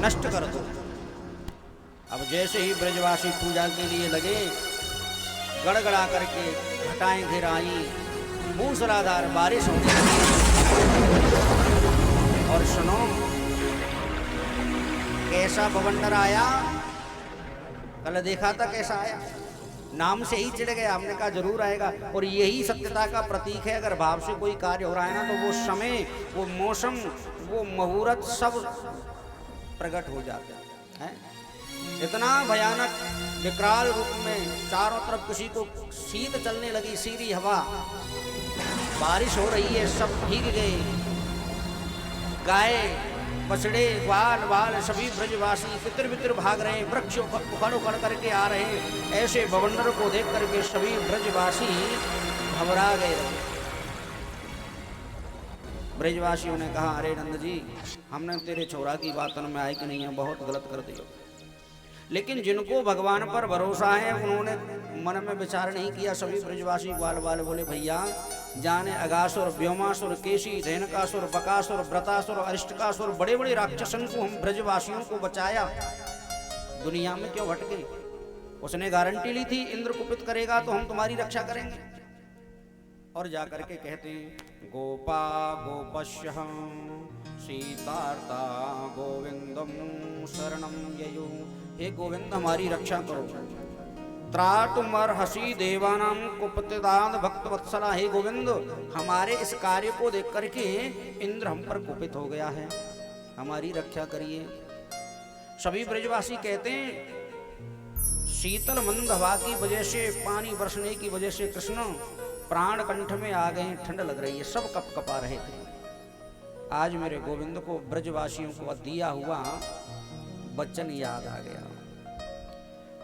नष्ट कर दो। अब जैसे ही ब्रजवासी पूजा के लिए लगे, गड़गड़ा करके घटाएं गिराई, मूसलाधार बारिश होने लगी। और सुनो कैसा बवंडर आया, कल देखा था कैसा आया, नाम से ही चिढ़ गया। हमने कहा जरूर आएगा। और यही सत्यता का प्रतीक है, अगर भाव से कोई कार्य हो रहा है ना, तो वो समय, वो मौसम, वो मुहूर्त सब प्रकट हो जाते हैं। इतना भयानक विकराल रूप में चारों तरफ किसी को शीत चलने लगी, सीधी हवा, बारिश हो रही है, सब भीग गए। गाय, बछड़े, ग्वाल बाल सभी ब्रजवासी तितर बितर भाग रहे हैं, वृक्ष उखड़ उखड़ करके आ रहे हैं। ऐसे बवंडर को देख करके सभी ब्रजवासी घबरा गए। ब्रजवासियों ने कहा, अरे नंद जी, हमने तेरे छोरा की बातों में आए कि नहीं है, बहुत गलत कर दिया। लेकिन जिनको भगवान पर भरोसा है, उन्होंने मन में विचार नहीं किया। सभी ब्रजवासी ग्वाल बाल बोले भैया जाने अगासुर, व्योमासुर, केशी, धेनकासुर, बकासुर, व्रतासुर, अरिष्टकासुर बड़े बड़े राक्षसन को हम ब्रजवासियों को बचाया, दुनिया में क्यों भटके? उसने गारंटी ली थी इंद्र कुपित करेगा तो हम तुम्हारी रक्षा करेंगे। और जाकर के कहते हैं गोपा गोपश्यः सीतार्ता गोविंदम शरणम ययु। हे गोविंद हमारी रक्षा करो। त्रातुमर्हसि देवानां कुपितदान भक्त वत्सला। हे गोविंद हमारे इस कार्य को देख करके इंद्र हम पर कुपित हो गया है, हमारी रक्षा करिए। सभी ब्रजवासी कहते हैं शीतल मंद हवा की वजह से, पानी बरसने की वजह से कृष्ण प्राण कंठ में आ गए, ठंड लग रही है, सब कप कपा रहे थे। आज मेरे गोविंद को ब्रजवासियों को दिया हुआ वचन याद आ गया।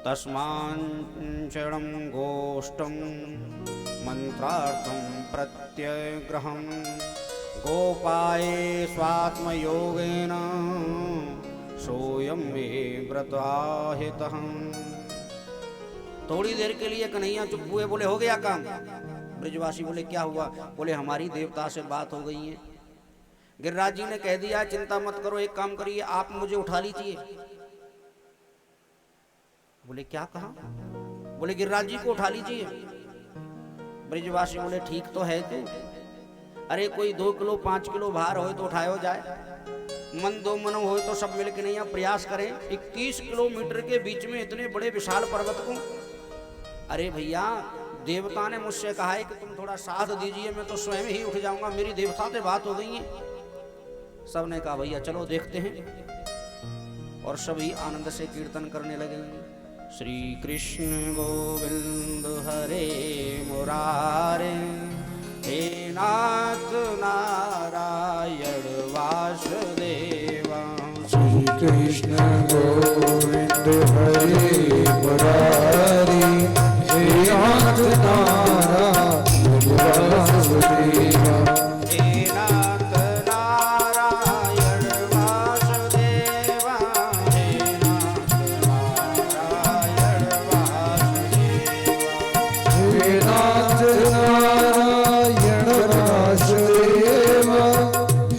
तस्माञ्चरणं गोष्ठं मंत्रार्थं प्रत्यग्रहं गोपाये स्वात्मयोगेन सोयम मे व्रताहितः। थोड़ी देर के लिए कन्हैया चुप हुए, बोले हो गया काम? ब्रजवासी बोले क्या हुआ? बोले हमारी देवता से बात हो गई है। गिरिराज जी ने कह दिया चिंता मत करो, एक काम करिए आप मुझे उठा लीजिए। बोले क्या कहा? बोले गिरिराज जी को उठा लीजिए। ब्रजवासी बोले ठीक तो है तू, अरे कोई 2 किलो 5 किलो भार हो तो उठायो जाए, मन दो मन हो तो सब मिल के नहीं प्रयास करें। 21 किलोमीटर के बीच में इतने बड़े विशाल पर्वत को, अरे भैया देवता ने मुझसे कहा है कि तुम थोड़ा साथ दीजिए, मैं तो स्वयं ही उठ जाऊंगा, मेरी देवता से बात हो गई है। सबने कहा भैया चलो देखते हैं, और सभी आनंद से कीर्तन करने लगे। श्री कृष्ण गोविंद हरे मुरारे, हे नाथ नारायण वासुदेवा। श्री कृष्ण गोविंद हरे मुरारी, हे नाथ नारायण वासुदेवा। हे नाथ नारायण वासुदेवा, हे नाथ नारायण वासुदेवा। हे नाथ नारायण वासुदेवा,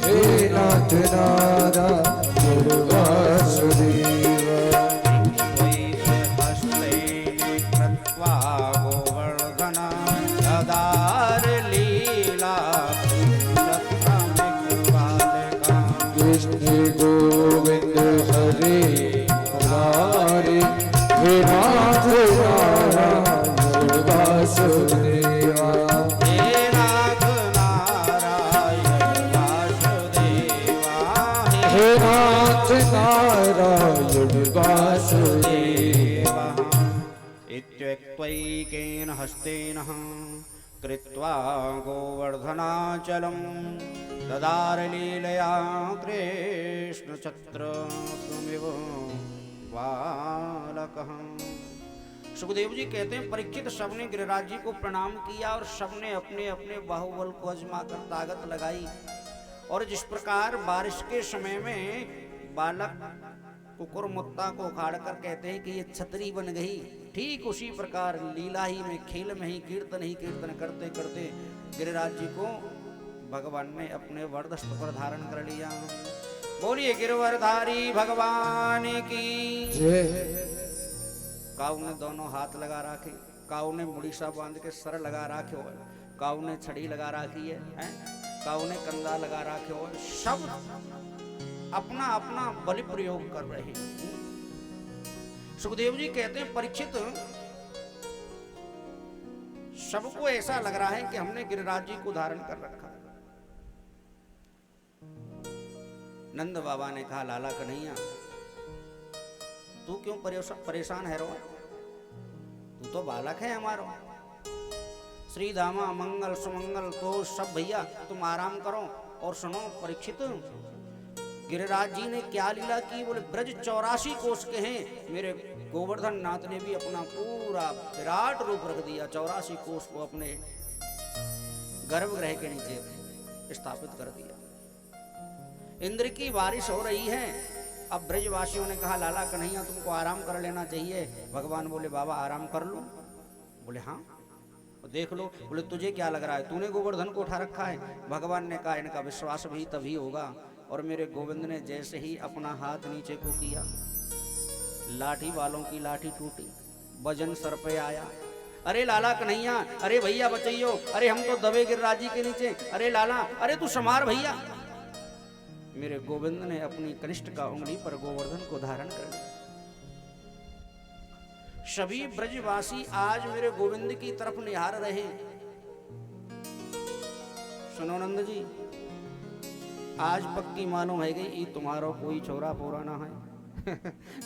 हे नाथ नारायण वासुदेवा। कृत्वा गोवर्धन ददार लीला कृष्ण गोविंद हरे मुरारी, हे नाथ नारायण वासुदेवा। हे नाथ नारायण वासुदेवा, हे नाथ नारायण वासुदेवा। इत्युक्त्वैकेन हस्तेन कृत्वा गोवर्धनाचलं ददार लीलया कृष्ण छत्रमिव बालकः। सुखदेव जी कहते हैं परीक्षित सबने गिरिराज जी को प्रणाम किया और सबने अपने अपने बाहुबल को आजमा कर ताकत लगाई। और जिस प्रकार बारिश के समय में बालक कुकुर मुत्ता को उखाड़ कर कहते हैं कि ये छतरी बन गई, ठीक उसी प्रकार लीला ही में, खेल में ही, कीर्तन करते करते गिरिराज जी को भगवान ने अपने वरदस्त पर धारण कर लिया। बोलिए गिरवरधारी भगवान की जय। काऊ ने दोनों हाथ लगा रखे, काऊ ने मुड़ीसा बांध के सर लगा रखे हो, काऊ ने छड़ी लगा रखी है, काऊ ने कंधा लगा रखे हो, सब अपना अपना बलि प्रयोग कर रहे हैं। सुखदेव जी कहते हैं परीक्षित सबको ऐसा लग रहा है कि हमने गिरिराज जी को धारण कर रखा। नंद बाबा ने कहा लाला कन्हैया तू क्यों परेशान है रो, तू तो बालक है हमारो। श्री धामा मंगल सुमंगल तो सब भैया तुम आराम करो। और सुनो परीक्षित गिरिराज जी ने क्या लीला की? बोले ब्रज 84 कोष के हैं, मेरे गोवर्धन नाथ ने भी अपना पूरा विराट रूप रख दिया, 84 कोष को अपने गर्भगृह के नीचे स्थापित कर दिया। इंद्र की बारिश हो रही है। अब ब्रजवासियों ने कहा लाला कन्हैया तुमको आराम कर लेना चाहिए। भगवान बोले बाबा आराम कर लूं, बोले हाँ। देख लो। बोले तुझे क्या लग रहा है, तूने गोवर्धन को उठा रखा है? भगवान ने कहा इनका विश्वास भी तभी होगा। और मेरे गोविंद ने जैसे ही अपना हाथ नीचे को किया, लाठी वालों की लाठी टूटी, वजन सर पे आया। अरे लाला कन्हैया, अरे भैया बचैयो, अरे हम तो दबे गिरिराज के नीचे, अरे लाला, अरे तू संभार भैया। मेरे गोविंद ने अपनी कनिष्ठ का उंगली पर गोवर्धन को धारण कर लिया। सभी ब्रजवासी आज मेरे गोविंद की तरफ निहार रहे। सुनो नंद जी, आज पक्की मालूम है गई ये तुम्हारा कोई छोरा पोरा ना है।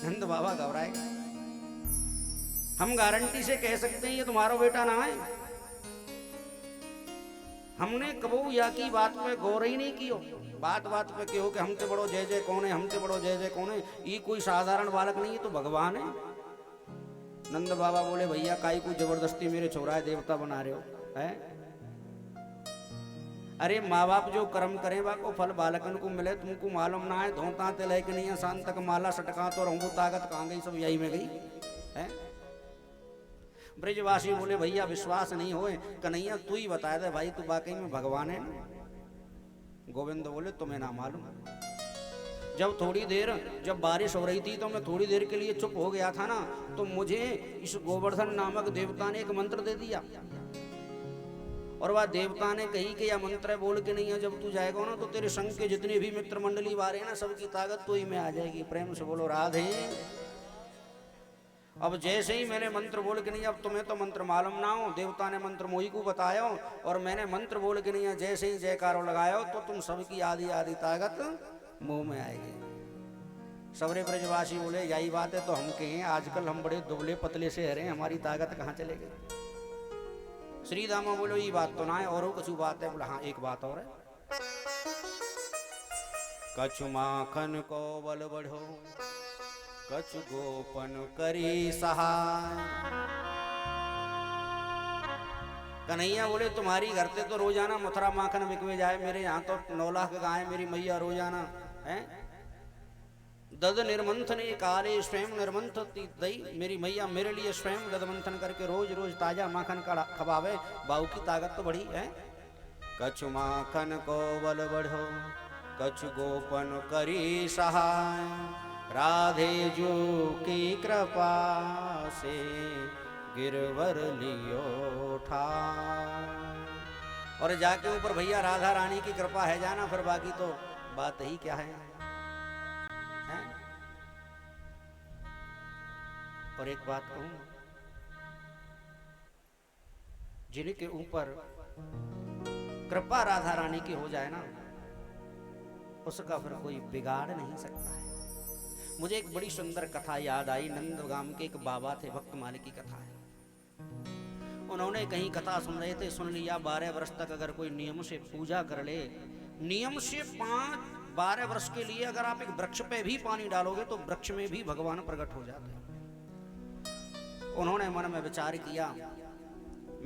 नंद बाबा घबराए। हम गारंटी से कह सकते हैं ये तुम्हारा बेटा ना है। हमने कबू या की बात पे गौर ही नहीं कियो। बात बात पे कहो कि हमसे बड़ो जय जय कौन है, हमसे बड़ो जय जय कौन है। ये कोई साधारण बालक नहीं है, तो भगवान है। नंद बाबा बोले भैया काई को जबरदस्ती मेरे छोरा देवता बना रहे हो है? अरे माँ बाप जो कर्म करें बा को फल बालकन को मिले, तुमको मालूम ना है। धोता तिलय के नहीं शान तक माला सटका तो रहूं ताकत कहाँ गई, सब यही में गई है। ब्रजवासी बोले भैया विश्वास नहीं होए, कन्हैया तू ही बता दे भाई, तू वाकई में भगवान है ना? गोविंद बोले तुम्हें ना मालूम। जब थोड़ी देर जब बारिश हो रही थी तो मैं थोड़ी देर के लिए चुप हो गया था ना, तो मुझे इस गोवर्धन नामक देवता ने एक मंत्र दे दिया। और वह देवता ने कही कि यह मंत्र बोल के नहीं है, जब तू जाएगा ना तो तेरे संग के जितने भी मित्र मंडली वाले ना सबकी ताकत तो ही में आ जाएगी। प्रेम से बोलो राधे। अब जैसे ही मैंने मंत्र बोल के नहीं, अब तुम्हें तो मंत्र मालूम ना हो, देवता ने मंत्र मोही को बताया और मैंने मंत्र बोल के नहीं जैसे ही जयकारो लगाया तो तुम सबकी आधी आधी ताकत मुंह में आएगी। सबरे ब्रजवासी बोले यही बात है तो हम कहें, आजकल हम बड़े दुबले पतले से हरे, हमारी ताकत कहाँ चले गई। श्री दामा बोलो ये बात तो ना है, और कुछ बात है। बोला हाँ एक बात और है। कछु माखन को बल बढ़ो, कछु गोपन करी सहाय। कन्हैया बोले तुम्हारी घर से तो रोजाना मथुरा माखन बिकवे जाए, मेरे यहाँ तो 9 लाख गाय मेरी मैया रोजाना है। दद निर्मंथन काले स्वयं निर्मंथती दही, मेरी मैया मेरे लिए स्वयं दद मंथन करके रोज रोज ताजा माखन का खवावे। बाऊ की ताकत तो बड़ी है। कछु माखन को बल बढ़ो, कछु गोपन करी सहाय। राधे जो की कृपा से गिरवर लियो ठाय। और जाके ऊपर भैया राधा रानी की कृपा है जाना, फिर बाकी तो बात ही क्या है। और एक बात कहूं, जिनके ऊपर कृपा राधा रानी की हो जाए ना, उसका फिर कोई बिगाड़ नहीं सकता है। मुझे एक बड़ी सुंदर कथा याद आई। नंदगाम के एक बाबा थे, भक्तमाली की कथा है। उन्होंने कहीं कथा सुन रहे थे, सुन लिया 12 वर्ष तक अगर कोई नियम से पूजा कर ले, नियम से 12 वर्ष के लिए अगर आप एक वृक्ष पे भी पानी डालोगे तो वृक्ष में भी भगवान प्रकट हो जाते हैं। उन्होंने मन में विचार किया,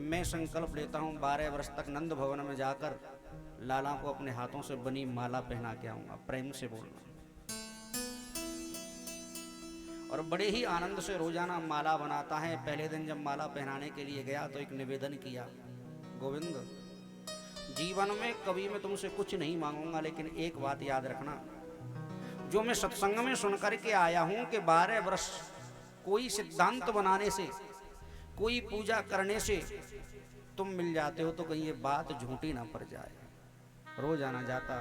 मैं संकल्प लेता हूं 12 वर्ष तक नंद भवन में जाकर लाला को अपने हाथों से बनी माला पहना के आऊंगा। प्रेम से बोलना। और बड़े ही आनंद से रोजाना माला बनाता है। पहले दिन जब माला पहनाने के लिए गया तो एक निवेदन किया, गोविंद जीवन में कभी मैं तुमसे कुछ नहीं मांगूंगा, लेकिन एक बात याद रखना, जो मैं सत्संग में सुनकर के आया हूं कि 12 वर्ष कोई सिद्धांत बनाने से, कोई पूजा करने से तुम मिल जाते हो तो कहीं ये बात झूठी ना पड़ जाए। रोजाना जाता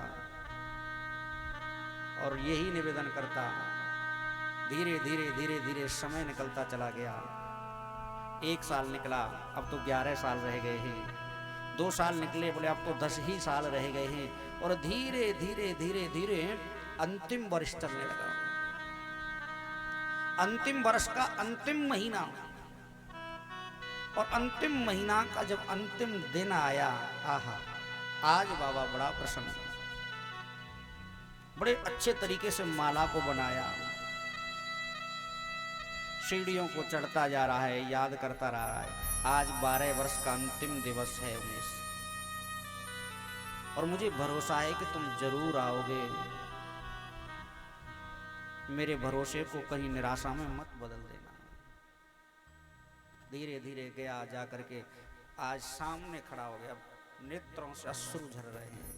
और यही निवेदन करता। धीरे धीरे धीरे धीरे समय निकलता चला गया। 1 साल निकला, अब तो 11 साल रह गए हैं। 2 साल निकले, बोले अब तो 10 ही साल रह गए हैं। और धीरे धीरे धीरे धीरे अंतिम वर्ष चलने लगा। अंतिम वर्ष का अंतिम महीना, और अंतिम महीना का जब अंतिम दिन आया, आहा, आज बाबा बड़ा प्रसन्न, बड़े अच्छे तरीके से माला को बनाया, सीढ़ियों को चढ़ता जा रहा है, याद करता रहा है। आज 12 वर्ष का अंतिम दिवस है उमेश, और मुझे भरोसा है कि तुम जरूर आओगे। मेरे भरोसे को कहीं निराशा में मत बदल देना। धीरे धीरे गया, जा करके आज सामने खड़ा हो गया, नेत्रों से अश्रु झर रहे हैं।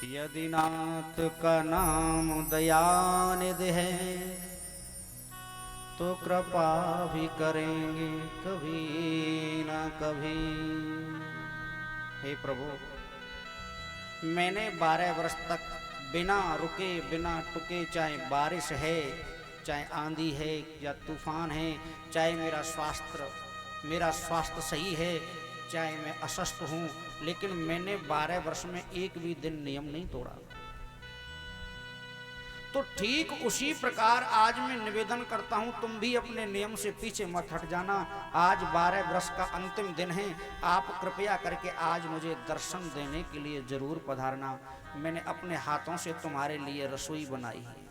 यदि नाथ का नाम दयानिधि है तो कृपा भी करेंगे कभी ना कभी। हे प्रभु, मैंने 12 वर्ष तक बिना रुके बिना टुके, चाहे बारिश है, चाहे आंधी है या तूफान है, चाहे मेरा स्वास्थ्य सही है, चाहे मैं अस्वस्थ हूँ, लेकिन मैंने 12 वर्ष में एक भी दिन नियम नहीं तोड़ा। तो ठीक उसी प्रकार आज मैं निवेदन करता हूं, तुम भी अपने नियम से पीछे मत हट जाना। आज 12 वर्ष का अंतिम दिन है, आप कृपया करके आज मुझे दर्शन देने के लिए जरूर पधारना। मैंने अपने हाथों से तुम्हारे लिए रसोई बनाई है।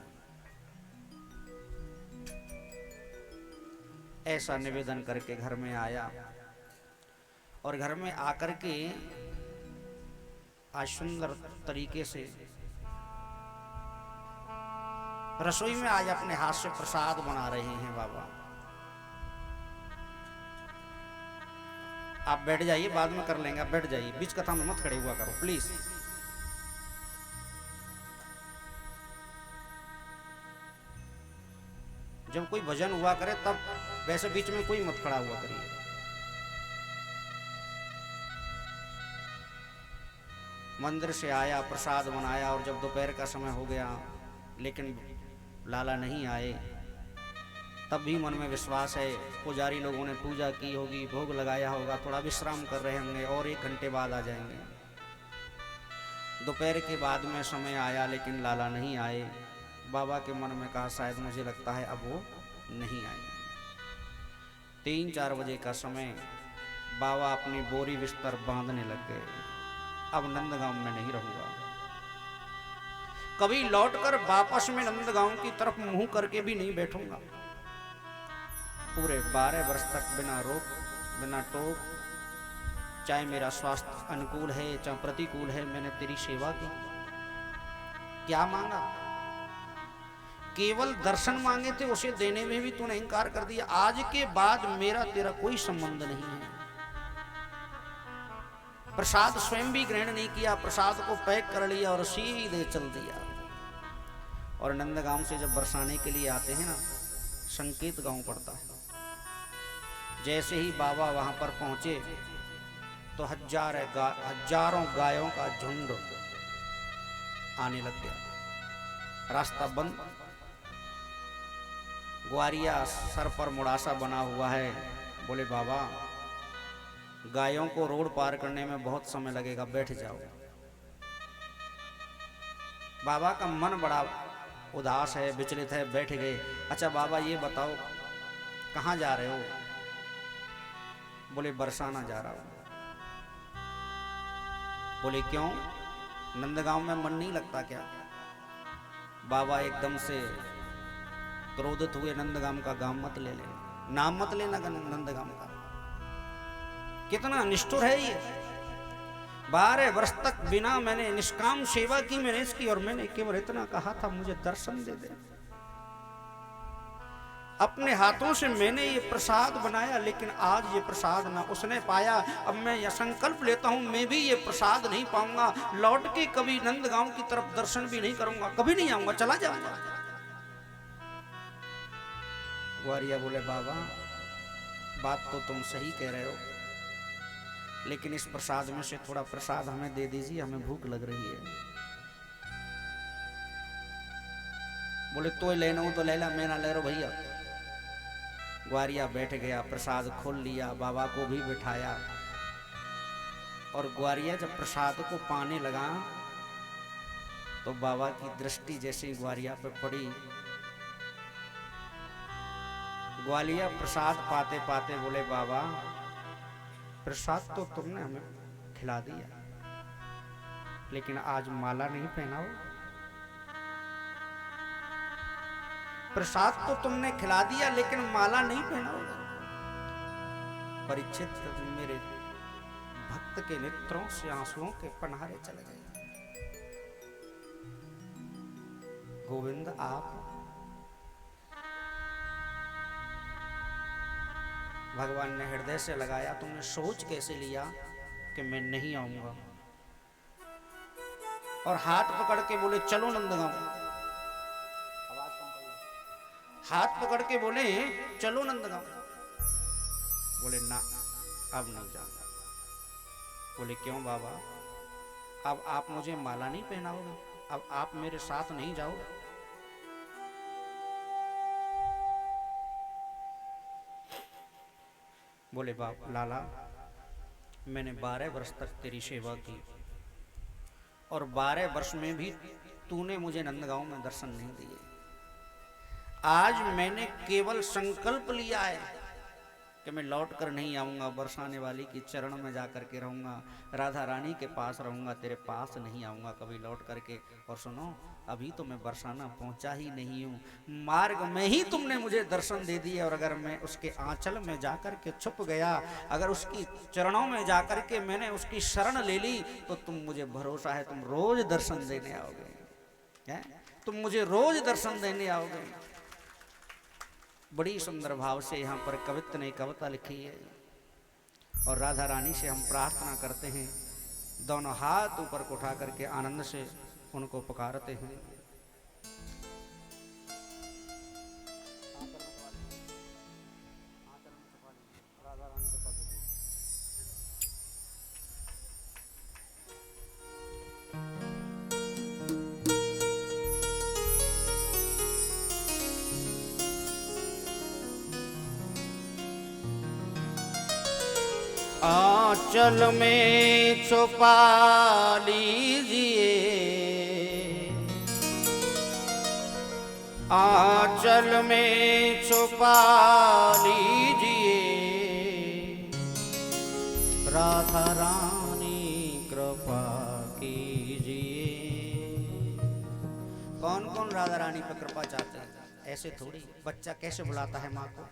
ऐसा निवेदन करके घर में आया और घर में आकर के आज सुंदर तरीके से रसोई में आज अपने हाथ से प्रसाद बना रहे हैं। बाबा आप बैठ जाइए, बाद में कर लेंगे, आप बैठ जाइए, बीच कथा में मत खड़े हुआ करो प्लीज। जब कोई भजन हुआ करे तब वैसे बीच में कोई मत खड़ा हुआ करिए। मंदिर से आया, प्रसाद बनाया और जब दोपहर का समय हो गया लेकिन लाला नहीं आए, तब भी मन में विश्वास है पुजारी लोगों ने पूजा की होगी, भोग लगाया होगा, थोड़ा विश्राम कर रहे होंगे और 1 घंटे बाद आ जाएंगे। दोपहर के बाद में समय आया लेकिन लाला नहीं आए। बाबा के मन में कहा शायद मुझे लगता है अब वो नहीं आएंगे। 3-4 बजे का समय, बाबा अपनी बोरी बिस्तर बांधने लग गए। अब नंदगांव में नहीं रहूंगा, कभी लौटकर वापस में नंदगांव की तरफ मुंह करके भी नहीं बैठूंगा। पूरे 12 वर्ष तक बिना रोक बिना टोक, चाहे मेरा स्वास्थ्य अनुकूल है चाहे प्रतिकूल है, मैंने तेरी सेवा की। क्या मांगा? केवल दर्शन मांगे थे, उसे देने में भी तूने इनकार कर दिया। आज के बाद मेरा तेरा कोई संबंध नहीं है। प्रसाद स्वयं भी ग्रहण नहीं किया, प्रसाद को पैक कर लिया और सीधे चल दिया। और नंदगांव से जब बरसाने के लिए आते हैं ना, संकेत गांव पड़ता है। जैसे ही बाबा वहां पर पहुंचे तो हजारों गायों का झुंड आने लग गया। रास्ता बंद, ग्वारिया सर पर मुड़ासा बना हुआ है। बोले बाबा, गायों को रोड पार करने में बहुत समय लगेगा, बैठ जाओ। बाबा का मन बड़ा उदास है, विचलित है, बैठ गए। अच्छा बाबा ये बताओ कहाँ जा रहे हो? बोले बरसाना जा रहा हूं। बोले क्यों, नंदगांव में मन नहीं लगता क्या? बाबा एकदम से क्रोधित हुए, नंदगांव का गांव मत ले लेना, नाम मत लेना नंदगांव का। कितना निष्ठुर है ये। 12 वर्ष तक बिना मैंने निष्काम सेवा की मैंने इसकी, और मैंने केवल इतना कहा था मुझे दर्शन दे दे। अपने हाथों से मैंने ये प्रसाद बनाया, लेकिन आज ये प्रसाद ना उसने पाया। अब मैं यह संकल्प लेता हूं मैं भी ये प्रसाद नहीं पाऊंगा, लौट के कभी नंदगांव की तरफ दर्शन भी नहीं करूंगा, कभी नहीं आऊंगा, चला जाऊंगा। ग्वारिया बोले बाबा बात तो तुम सही कह रहे हो, लेकिन इस प्रसाद में से थोड़ा प्रसाद हमें दे दीजिए, हमें भूख लग रही है। बोले तो लेना हो तो ले ला, मैं ना ले रहा भैया। ग्वारिया बैठ गया, प्रसाद खोल लिया, बाबा को भी बिठाया। और ग्वारिया जब प्रसाद को पाने लगा तो बाबा की दृष्टि जैसे ग्वारिया पे पड़ी। ग्वालिया प्रसाद पाते पाते बोले बाबा प्रसाद तो तुमने हमें खिला दिया, लेकिन आज माला नहीं पहनाओ। प्रसाद तो तुमने खिला दिया लेकिन माला नहीं पहनाओ। परीक्षित मेरे भक्त के नेत्रों से आंसुओं के पनहारे चले गए। गोविंद आप भगवान ने हृदय से लगाया, तुमने सोच कैसे लिया कि मैं नहीं आऊंगा? और हाथ पकड़ के बोले चलो नंदगांव। हाथ पकड़ के बोले चलो नंदगांव। बोले ना, अब नहीं जाऊंगा। बोले क्यों बाबा? अब आप मुझे माला नहीं पहनाओगे? अब आप मेरे साथ नहीं जाओगे? बोले बाप लाला, मैंने 12 वर्ष तक तेरी सेवा की और 12 वर्ष में भी तूने मुझे नंदगांव में दर्शन नहीं दिए। आज मैंने केवल संकल्प लिया है कि मैं लौट कर नहीं आऊंगा, बरसाने वाली की चरण में जाकर के रहूंगा, राधा रानी के पास रहूंगा, तेरे पास नहीं आऊंगा कभी लौट करके। और सुनो, अभी तो मैं बरसाना पहुंचा ही नहीं हूं, मार्ग में ही तुमने मुझे दर्शन दे दिए। और अगर मैं उसके आंचल में जाकर के छुप गया, अगर उसकी चरणों में जाकर के मैंने उसकी शरण ले ली, तो तुम मुझे भरोसा है तुम रोज दर्शन देने आओगे, तुम मुझे रोज दर्शन देने आओगे। बड़ी सुंदर भाव से यहाँ पर कवित्त ने कविता लिखी है। और राधा रानी से हम प्रार्थना करते हैं, दोनों हाथ ऊपर को उठा करके आनंद से उनको पुकारते हैं। आंचल में छुपा लीजिए, आंचल में छुपा लीजिए, राधा रानी कृपा कीजिए। कौन कौन राधा रानी पर कृपा चाहते हैं? ऐसे थोड़ी, बच्चा कैसे बुलाता है माँ को?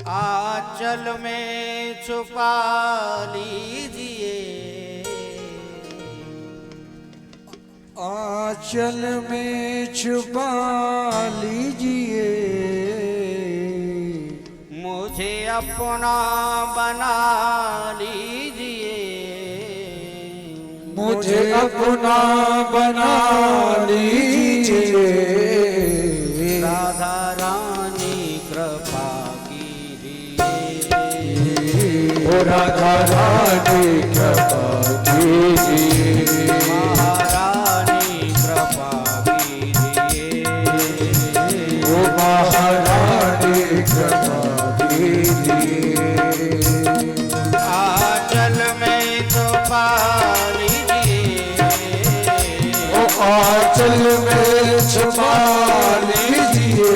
आंचल में छुपा लीजिए, आंचल में छुपा लीजिए, मुझे अपना बना लीजिए, मुझे अपना बना लीजिए, राधा रानी कृपा राधा रानी कृपा कीजिए, महारानी कृपा कीजिए, ओ महारानी कृपा कीजिए। आंचल में छुपा लीजिए, ओ आंचल में छुपा लीजिए,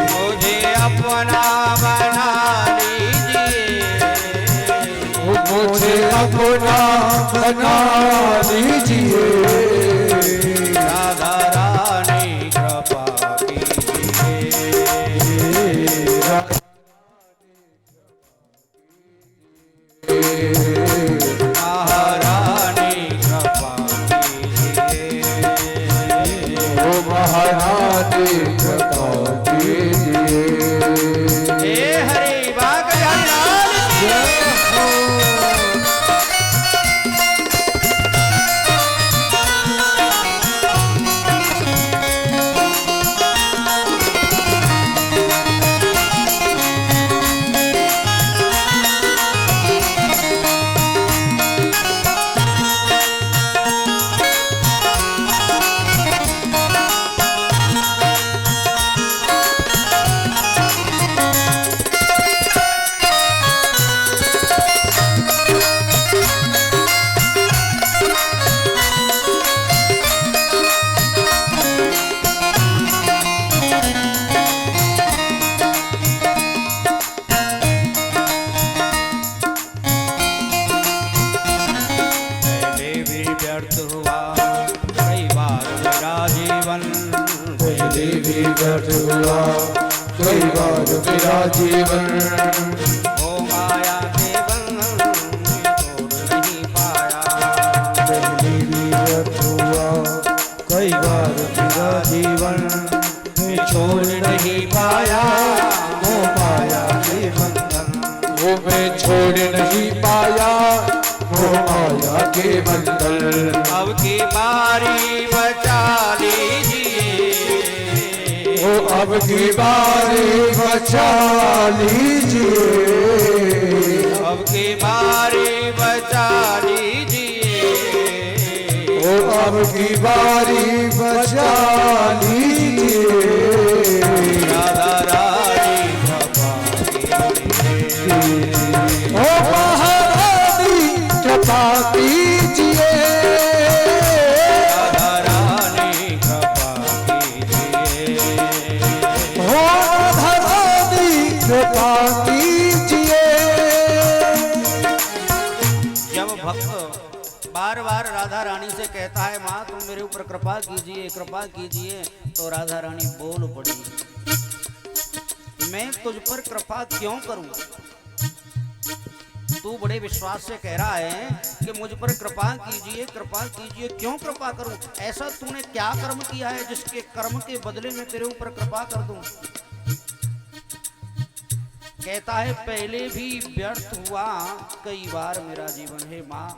मुझे अपना बना मुझे अपना बना लीजिए, राधा रानी कृपा कीजिए, महारानी कृपा कीजिए, ओ महारानी कृपा कीजिए। हे हरि बाग लाल जय हो। व्यर्थ हुआ कई बार मेरा जीवन, पहले भी व्यर्थ हुआ कई बार मेरा जीवन, ओ माया के बंधन तोड़ नहीं पाया, पहले भी व्यर्थ हुआ कई बार मेरा जीवन, मैं छोड़ नहीं पाया, ओ माया के बंधन वो मैं छोड़ नहीं पाया वो माया के बंधन। अब की बारी बचा लीजिए, वो अब की बारी बचा लीजिए, अब की बारी बचा लीजिए, वो अब की बारी बचा लीजिए। राधा रानी कृपा कीजिए, ओ महारानी कृपा कीजिए, राधा रानी कृपा कीजिए, ओ राधा रानी कृपा कीजिए। जब भक्त बार बार राधा रानी से कहता है माँ तुम मेरे ऊपर कृपा कीजिए, तो राधा रानी बोल पड़ी, मैं तुझ पर कृपा क्यों करूं? तू बड़े विश्वास से कह रहा है कि मुझ पर कृपा कीजिए, क्यों कृपा करूं? ऐसा तूने क्या कर्म किया है जिसके कर्म के बदले में तेरे ऊपर कृपा कर दूं? कहता है पहले भी व्यर्थ हुआ कई बार मेरा जीवन। है माँ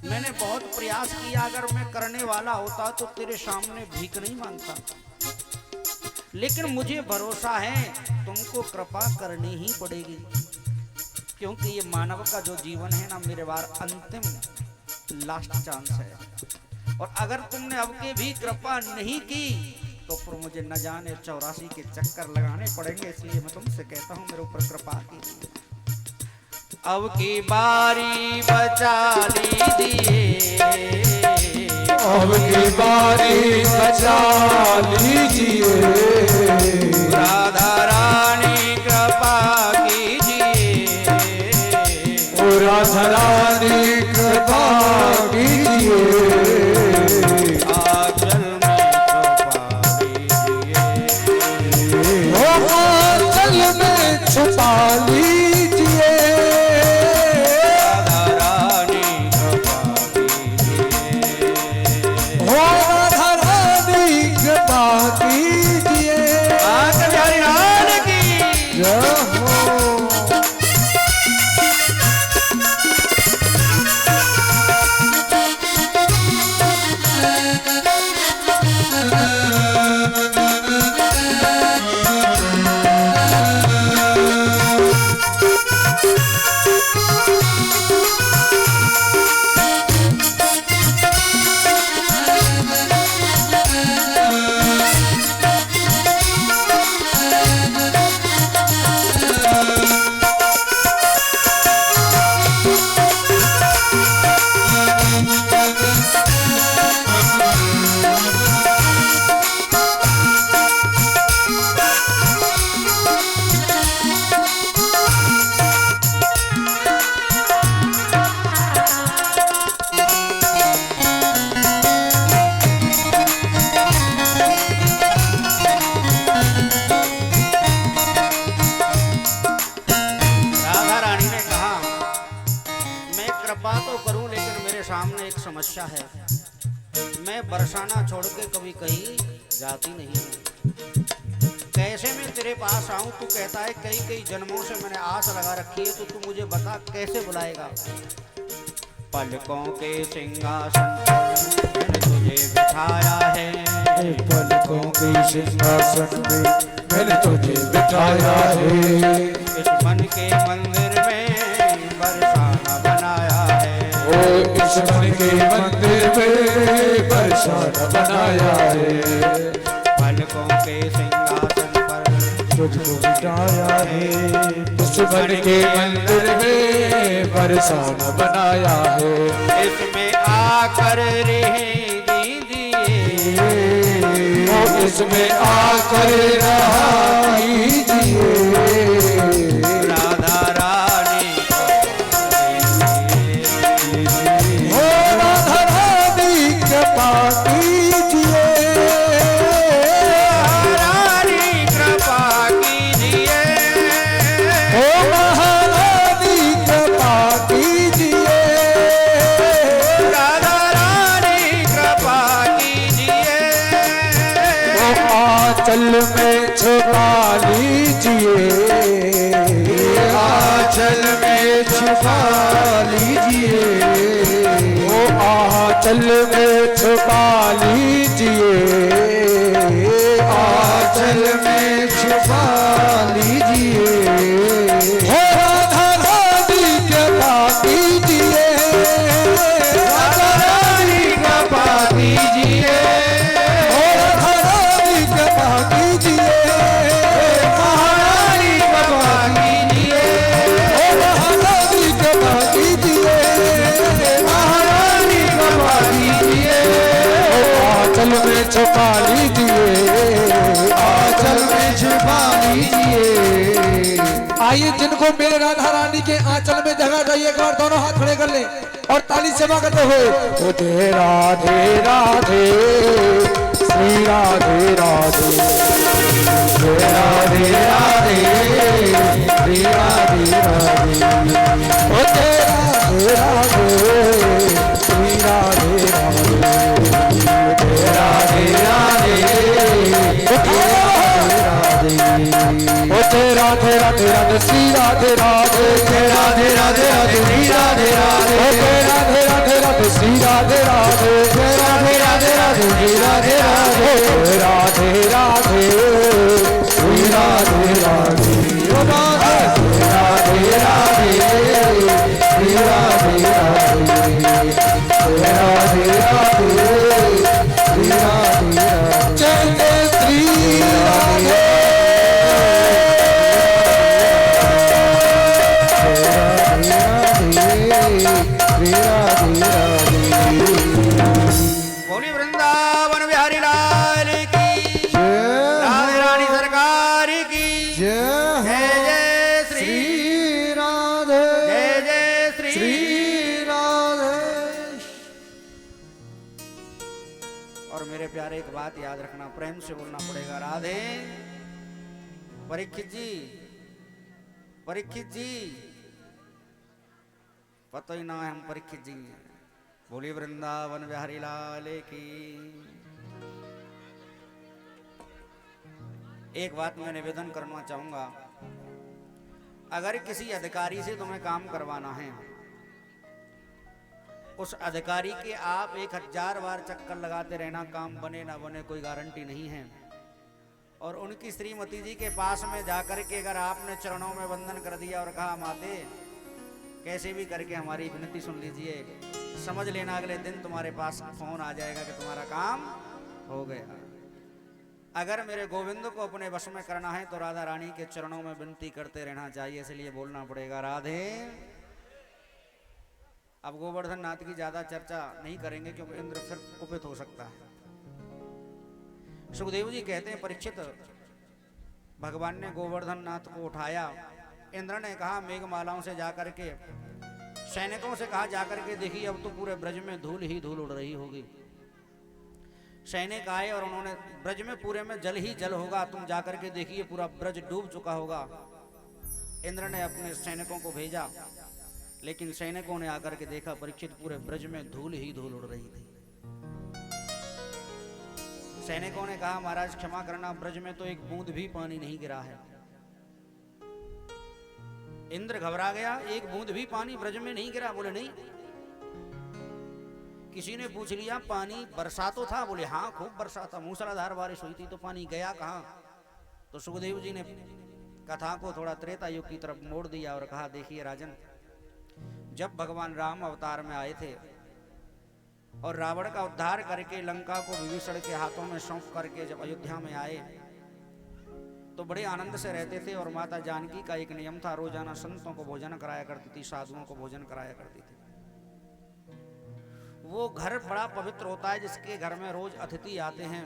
मैंने बहुत प्रयास किया, अगर मैं करने वाला होता तो तेरे सामने भीख नहीं मांगता, लेकिन मुझे भरोसा है तुमको कृपा करनी ही पड़ेगी, क्योंकि ये मानव का जो जीवन है ना मेरे बार अंतिम लास्ट चांस है, और अगर तुमने अब के भी कृपा नहीं की तो फिर मुझे न जाने 84 के चक्कर लगाने पड़ेंगे, इसलिए मैं तुमसे कहता हूँ मेरे ऊपर कृपा कीजिए। अब की बारी बचा लीजिए, अब की बारी बचा लीजिए, राधा रानी कृपा कीजिए, ओ राधा रानी कृपा कीजिए, आंचल में छुपा लीजिए, ओ राधा रानी कृपा कीजिए। जय हो। समस्या है, मैं बरसाना छोड़ के कभी कहीं जाती नहीं हूँ, कैसे मैं तेरे पास आऊं? तू कहता है कई कई जन्मों से मैंने आस लगा रखी है, तो तू मुझे बता कैसे बुलाएगा? पलकों के सिंहासन मैंने तुझे बिठाया है, पलकों के सिंहासन में मैंने तुझे बिठाया है, इस मन के मंदिर में बरसाना बनाया है, ओ इस मन के मंदिर में बरसाना बनाया है, पलकों के सिंहासन पर तुझको बिठाया है, इस मन के मंदिर में बरसाना बनाया है, इसमें आकर रह दीजिए, ओ इसमें आकर रहा कीजिए, राधा रानी ओ राधा रानी कृपा कीजिए, रानी कृपा कीजिए, ओ महारानी कृपा कीजिए, राधा रानी कृपा कीजिए, ओ आंचल में छुपा लीजिए, आंचल छुपा लीजिए, ओ आंचल में छुपा लीजिए, आंचल में छुपा लीजिए, हो राधा रानी के पास कीजिए, राधा रानी के पास कीजिए, हो राधा रानी के पास कीजिए, महारानी के पास कीजिए, हो महारानी के पास कीजिए, महारानी के पास कीजिए, आंचल में छुपा लीजिए, आंचल में छुपा लीजिए। आइए जिनको मेरे राधा रानी के आंचल में जगह चाहिए एक बार दोनों हाथ खड़े कर ले और ताली सेवा करते हुए राधे राधे राधे श्री राधे राधे राधे राधे श्री राधे राधे राधे राधे श्री राधे राधे राधे राधे राधे राधे राधे राधे श्री राधे राधे राधे राधे राधे श्री राधे राधे राधे राधे राधे श्री राधे राधे राधे राधे राधे श्री राधे राधे राधे राधे श्री राधे राधे राधे राधे श्री राधे राधे राधे राधे श्री राधे चलते श्री राधे बोली वृंदावन बिहारी लाल की राधे रानी सरकार की जय जय श्री राधे जय जय श्री राधे। और मेरे प्यारे एक बात याद रखना, प्रेम से बोलना पड़ेगा। राधे परीक्षित जी, परीक्षित जी, पता ही ना है हम परीक्षित जी। बोली वृंदावन बिहारी लाल की। एक बात मैं निवेदन करना चाहूंगा, अगर किसी अधिकारी से तुम्हें काम करवाना है, उस अधिकारी के आप 1000 बार चक्कर लगाते रहना, काम बने ना बने कोई गारंटी नहीं है। और उनकी श्रीमती जी के पास में जाकर के अगर आपने चरणों में वंदन कर दिया और कहा माते कैसे भी करके हमारी विनती सुन लीजिए, समझ लेना अगले दिन तुम्हारे पास फोन आ जाएगा कि तुम्हारा काम हो गया। अगर मेरे गोविंद को अपने वश में करना है तो राधा रानी के चरणों में विनती करते रहना चाहिए, इसलिए बोलना पड़ेगा राधे। अब गोवर्धन नाथ की ज्यादा चर्चा नहीं करेंगे क्योंकि इंद्र फिर कुपित हो सकता है। सुखदेव जी कहते हैं परीक्षित, भगवान ने गोवर्धन नाथ को उठाया, इंद्र ने कहा मेघमालाओं से जाकर के सैनिकों से कहा जाकर के देखिए अब तो पूरे ब्रज में धूल ही धूल उड़ रही होगी। सैनिक आए और उन्होंने ब्रज में पूरे में जल ही जल होगा, तुम जाकर के देखिए पूरा ब्रज डूब चुका होगा। इंद्र ने अपने सैनिकों को भेजा, लेकिन सैनिकों ने आकर के देखा परीक्षित पूरे ब्रज में धूल ही धूल उड़ रही थी। सैनिकों ने कहा महाराज क्षमा करना, ब्रज में तो एक बूंद भी पानी नहीं गिरा है। इंद्र घबरा गया, एक बूंद भी पानी ब्रज में नहीं गिरा? बोले नहीं। किसी ने पूछ लिया पानी बरसा तो था? बोले हाँ खूब बरसा था, मूसलाधार बारिश हुई थी, तो पानी गया कहाँ? तो सुखदेव जी ने कथा को थोड़ा त्रेता युग की तरफ मोड़ दिया और कहा देखिए राजन, जब भगवान राम अवतार में आए थे और रावण का उद्धार करके लंका को विभीषण के हाथों में सौंप करके जब अयोध्या में आए तो बड़े आनंद से रहते थे। और माता जानकी का एक नियम था, रोजाना संतों को भोजन कराया करती थी, साधुओं को भोजन कराया करती थी। वो घर बड़ा पवित्र होता है जिसके घर में रोज अतिथि आते हैं,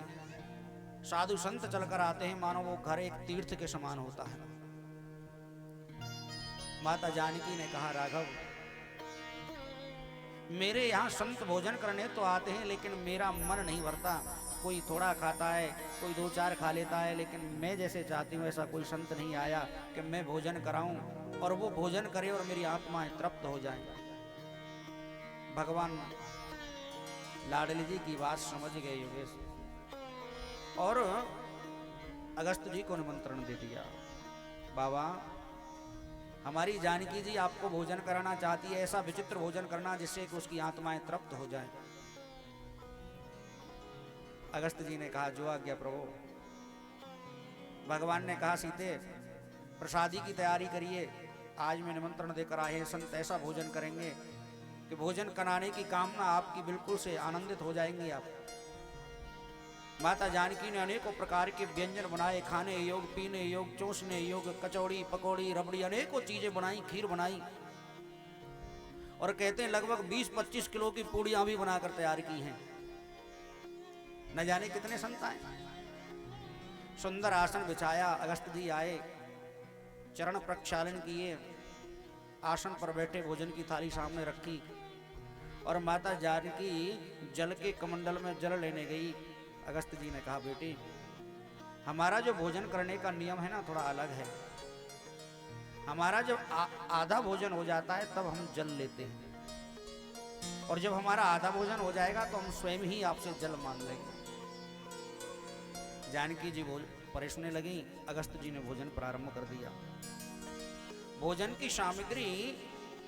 साधु संत चलकर आते हैं, मानो वो घर एक तीर्थ के समान होता है। माता जानकी ने कहा राघव, मेरे यहाँ संत भोजन करने तो आते हैं लेकिन मेरा मन नहीं भरता। कोई थोड़ा खाता है, कोई 2-4 खा लेता है, लेकिन मैं जैसे चाहती हूँ ऐसा कोई संत नहीं आया कि मैं भोजन कराऊं और वो भोजन करे और मेरी आत्माएं तृप्त हो जाएं। भगवान लाडली जी की बात समझ गए योगेश और अगस्त जी को निमंत्रण दे दिया। बाबा हमारी जानकी जी आपको भोजन कराना चाहती है, ऐसा विचित्र भोजन करना जिससे कि उसकी आत्माएं तृप्त हो जाएं। अगस्त जी ने कहा, जो आज्ञा प्रभु। भगवान ने कहा, सीते प्रसादी की तैयारी करिए, आज मैं निमंत्रण देकर आए हैं संत, ऐसा भोजन करेंगे कि भोजन कराने की कामना आपकी बिल्कुल से आनंदित हो जाएंगे आप। माता जानकी ने अनेकों प्रकार के व्यंजन बनाए, खाने योग, पीने योग, चूसने योग, कचौड़ी पकौड़ी रबड़ी अनेकों चीजें बनाई, खीर बनाई, और कहते हैं लगभग 20-25 किलो की पूड़ियां भी बनाकर तैयार की हैं। न जाने कितने संत आए। सुंदर आसन बिछाया, अगस्त जी आए, चरण प्रक्षालन किए, आसन पर बैठे भोजन की थाली सामने रखी, और माता जानकी जल के कमंडल में जल लेने गई। अगस्त जी ने कहा, बेटी हमारा जो भोजन करने का नियम है ना थोड़ा अलग है। हमारा जब आधा भोजन हो जाता है तब हम जल लेते हैं, और जब हमारा आधा भोजन हो जाएगा तो हम स्वयं ही आपसे जल मांग लेंगे। जानकी जी परेशने लगी। अगस्त जी ने भोजन प्रारंभ कर दिया। भोजन की सामग्री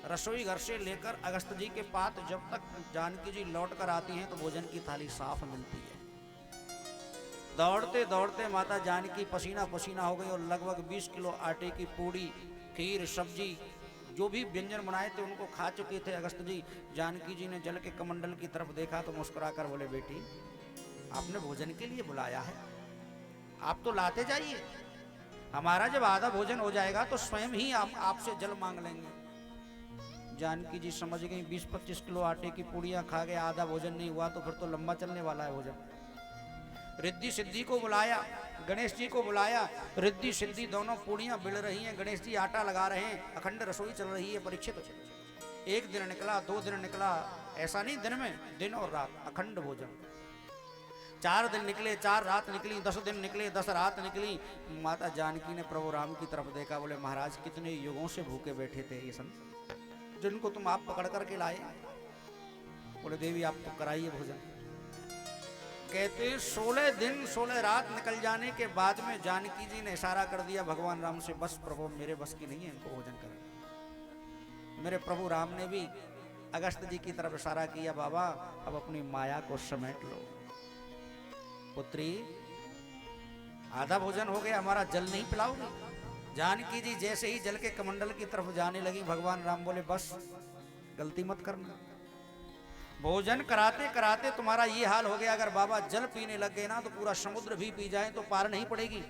रसोई घर से लेकर अगस्त जी के पास जब तक जानकी जी लौट कर आती हैं तो भोजन की थाली साफ मिलती है। दौड़ते दौड़ते माता जानकी पसीना पसीना हो गई, और लगभग 20 किलो आटे की पूड़ी, खीर, सब्जी, जो भी व्यंजन बनाए थे उनको खा चुके थे अगस्त जी। जानकी जी ने जल के कमंडल की तरफ देखा तो मुस्कुराकर बोले, बेटी आपने भोजन के लिए बुलाया है, आप तो लाते जाइए, हमारा जब आधा भोजन हो जाएगा तो स्वयं ही आपसे जल मांग लेंगे। जानकी जी समझ गई 20-25 किलो आटे की पूड़ियां खा गए, आधा भोजन नहीं हुआ तो फिर तो लंबा चलने वाला है भोजन। रिद्धि सिद्धि को बुलाया, गणेश जी को बुलाया। रिद्धि सिद्धि दोनों पूड़ियां बिल रही हैं, गणेश जी आटा लगा रहे हैं, अखंड रसोई चल रही है। परीक्षित, एक दिन निकला, 2 दिन निकला, ऐसा नहीं, दिन में दिन और रात अखंड भोजन। 4 दिन निकले, 4 रात निकली, 10 दिन निकले, 10 रात निकली। माता जानकी ने प्रभु राम की तरफ देखा, बोले महाराज कितने युगों से भूखे बैठे थे ये संत, जिनको तुम आप पकड़ करके लाए। बोले देवी आप तो कराइए भोजन। कहते 16 दिन 16 रात निकल जाने के बाद में जानकी जी ने इशारा कर दिया भगवान राम से, बस प्रभु मेरे बस की नहीं है इनको भोजन करना। मेरे प्रभु राम ने भी अगस्त जी की तरफ इशारा किया, बाबा अब अपनी माया को समेट लो। पुत्री आधा भोजन हो गया, हमारा जल नहीं पिलाओगी? जानकी जी जैसे ही जल के कमंडल की तरफ जाने लगी, भगवान राम बोले बस गलती मत करना, भोजन कराते कराते तुम्हारा ये हाल हो गया, अगर बाबा जल पीने लग गए ना तो पूरा समुद्र भी पी जाए तो पार नहीं पड़ेगी।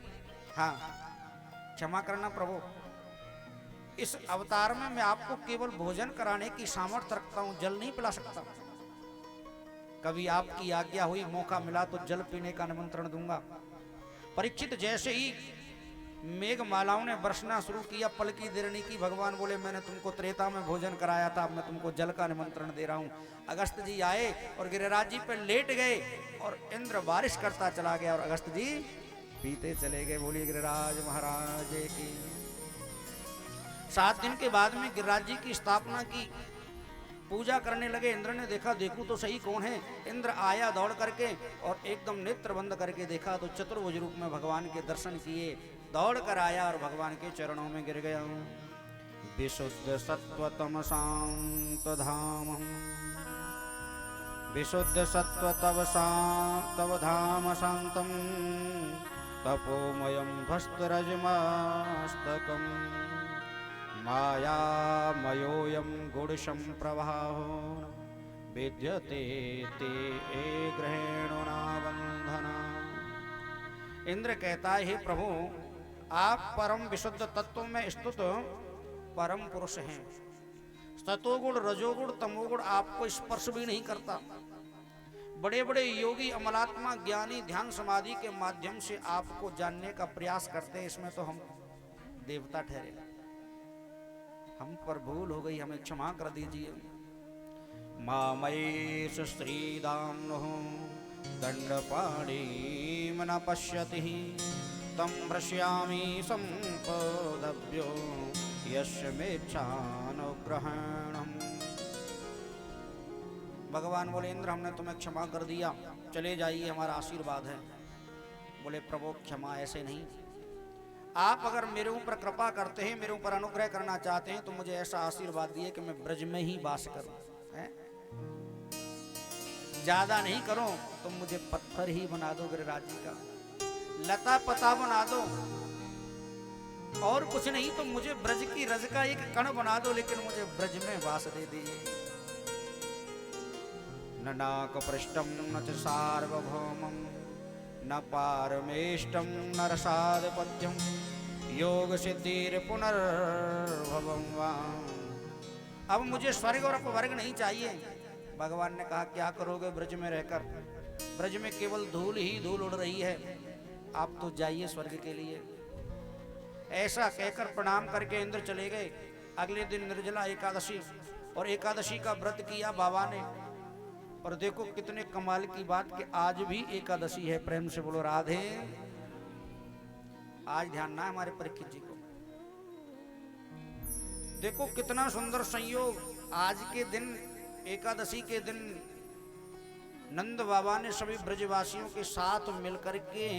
हाँ क्षमा करना प्रभु, इस अवतार में मैं आपको केवल भोजन कराने की सामर्थ्य रखता हूं, जल नहीं पिला सकता। कभी आपकी आज्ञा हुई, मौका मिला तो जल पीने का निमंत्रण दूंगा। परीक्षित जैसे ही मेघ मालाओं ने बरसना शुरू किया, पल की देर नहीं की, भगवान बोले मैंने तुमको त्रेता में भोजन कराया था, अब मैं तुमको जल का निमंत्रण दे रहा हूं। अगस्त जी आए और गिरिराज जी पे लेट गए, और इंद्र बारिश करता चला गया और अगस्त जी पीते चले गए। बोलिए गिरिराज महाराज की। 7 दिन के बाद में गिरिराज जी की स्थापना की, पूजा करने लगे। इंद्र ने देखा, देखूं तो सही कौन है। इंद्र आया दौड़ करके और एकदम नेत्र बंद करके देखा तो चतुर्भुज रूप में भगवान के दर्शन किए। दौड़ कर आया और भगवान के चरणों में गिर गया। विशुद्ध सत्वतम शांत धाम, विशुद्ध सत्व तव धाम शांतम, तपोमयम भस्त्रजमास्तकम, मायामयोऽयं गुणसंप्रवाहो, विद्यते ते ग्रहेणो नाबंधना। इंद्र कहता है, हे प्रभु आप परम विशुद्ध तत्व में स्थित परम पुरुष हैं। सतोगुण रजोगुण तमोगुण आपको स्पर्श भी नहीं करता। बड़े बड़े योगी अमलात्मा ज्ञानी ध्यान समाधि के माध्यम से आपको जानने का प्रयास करते हैं, इसमें तो हम देवता ठहरे। हम पर भूल हो गई, हमें क्षमा कर दीजिए। मामयेष श्रीदाम्नो दंडपाणिं न पश्यति, तं भ्रश्यामि संपदभ्यो यस्य मेच्छानुग्रहणम्। भगवान बोले इंद्र हमने तुम्हें क्षमा कर दिया, चले जाइए, हमारा आशीर्वाद है। बोले प्रभु क्षमा ऐसे नहीं, आप अगर मेरे ऊपर कृपा करते हैं, मेरे ऊपर अनुग्रह करना चाहते हैं, तो मुझे ऐसा आशीर्वाद दिए कि मैं ब्रज में ही वास करूं, हैं? ज्यादा नहीं करो तो मुझे पत्थर ही बना दो गिरिराज जी का, लता पता बना दो, और कुछ नहीं तो मुझे ब्रज की रज का एक कण बना दो, लेकिन मुझे ब्रज में वास दे दीजिए। न नाक पृष्ठम न च सार्वभौमम न पारमेष्टम न रसादपत्यम योग सिद्धिर पुनर्भवम वाम। अब मुझे स्वर्ग और अपवर्ग नहीं चाहिए। भगवान ने कहा क्या करोगे ब्रज में रहकर, ब्रज में केवल धूल ही धूल उड़ रही है, आप तो जाइए स्वर्ग के लिए। ऐसा कहकर प्रणाम करके इंद्र चले गए। अगले दिन निर्जला एकादशी, और एकादशी का व्रत किया बाबा ने। और देखो कितने कमाल की बात कि आज भी एकादशी है। प्रेम से बोलो राधे। आज ध्यान ना हमारे परीक्षित जी को, देखो कितना सुंदर संयोग। आज के दिन एकादशी के दिन नंद बाबा ने सभी ब्रजवासियों के साथ मिलकर के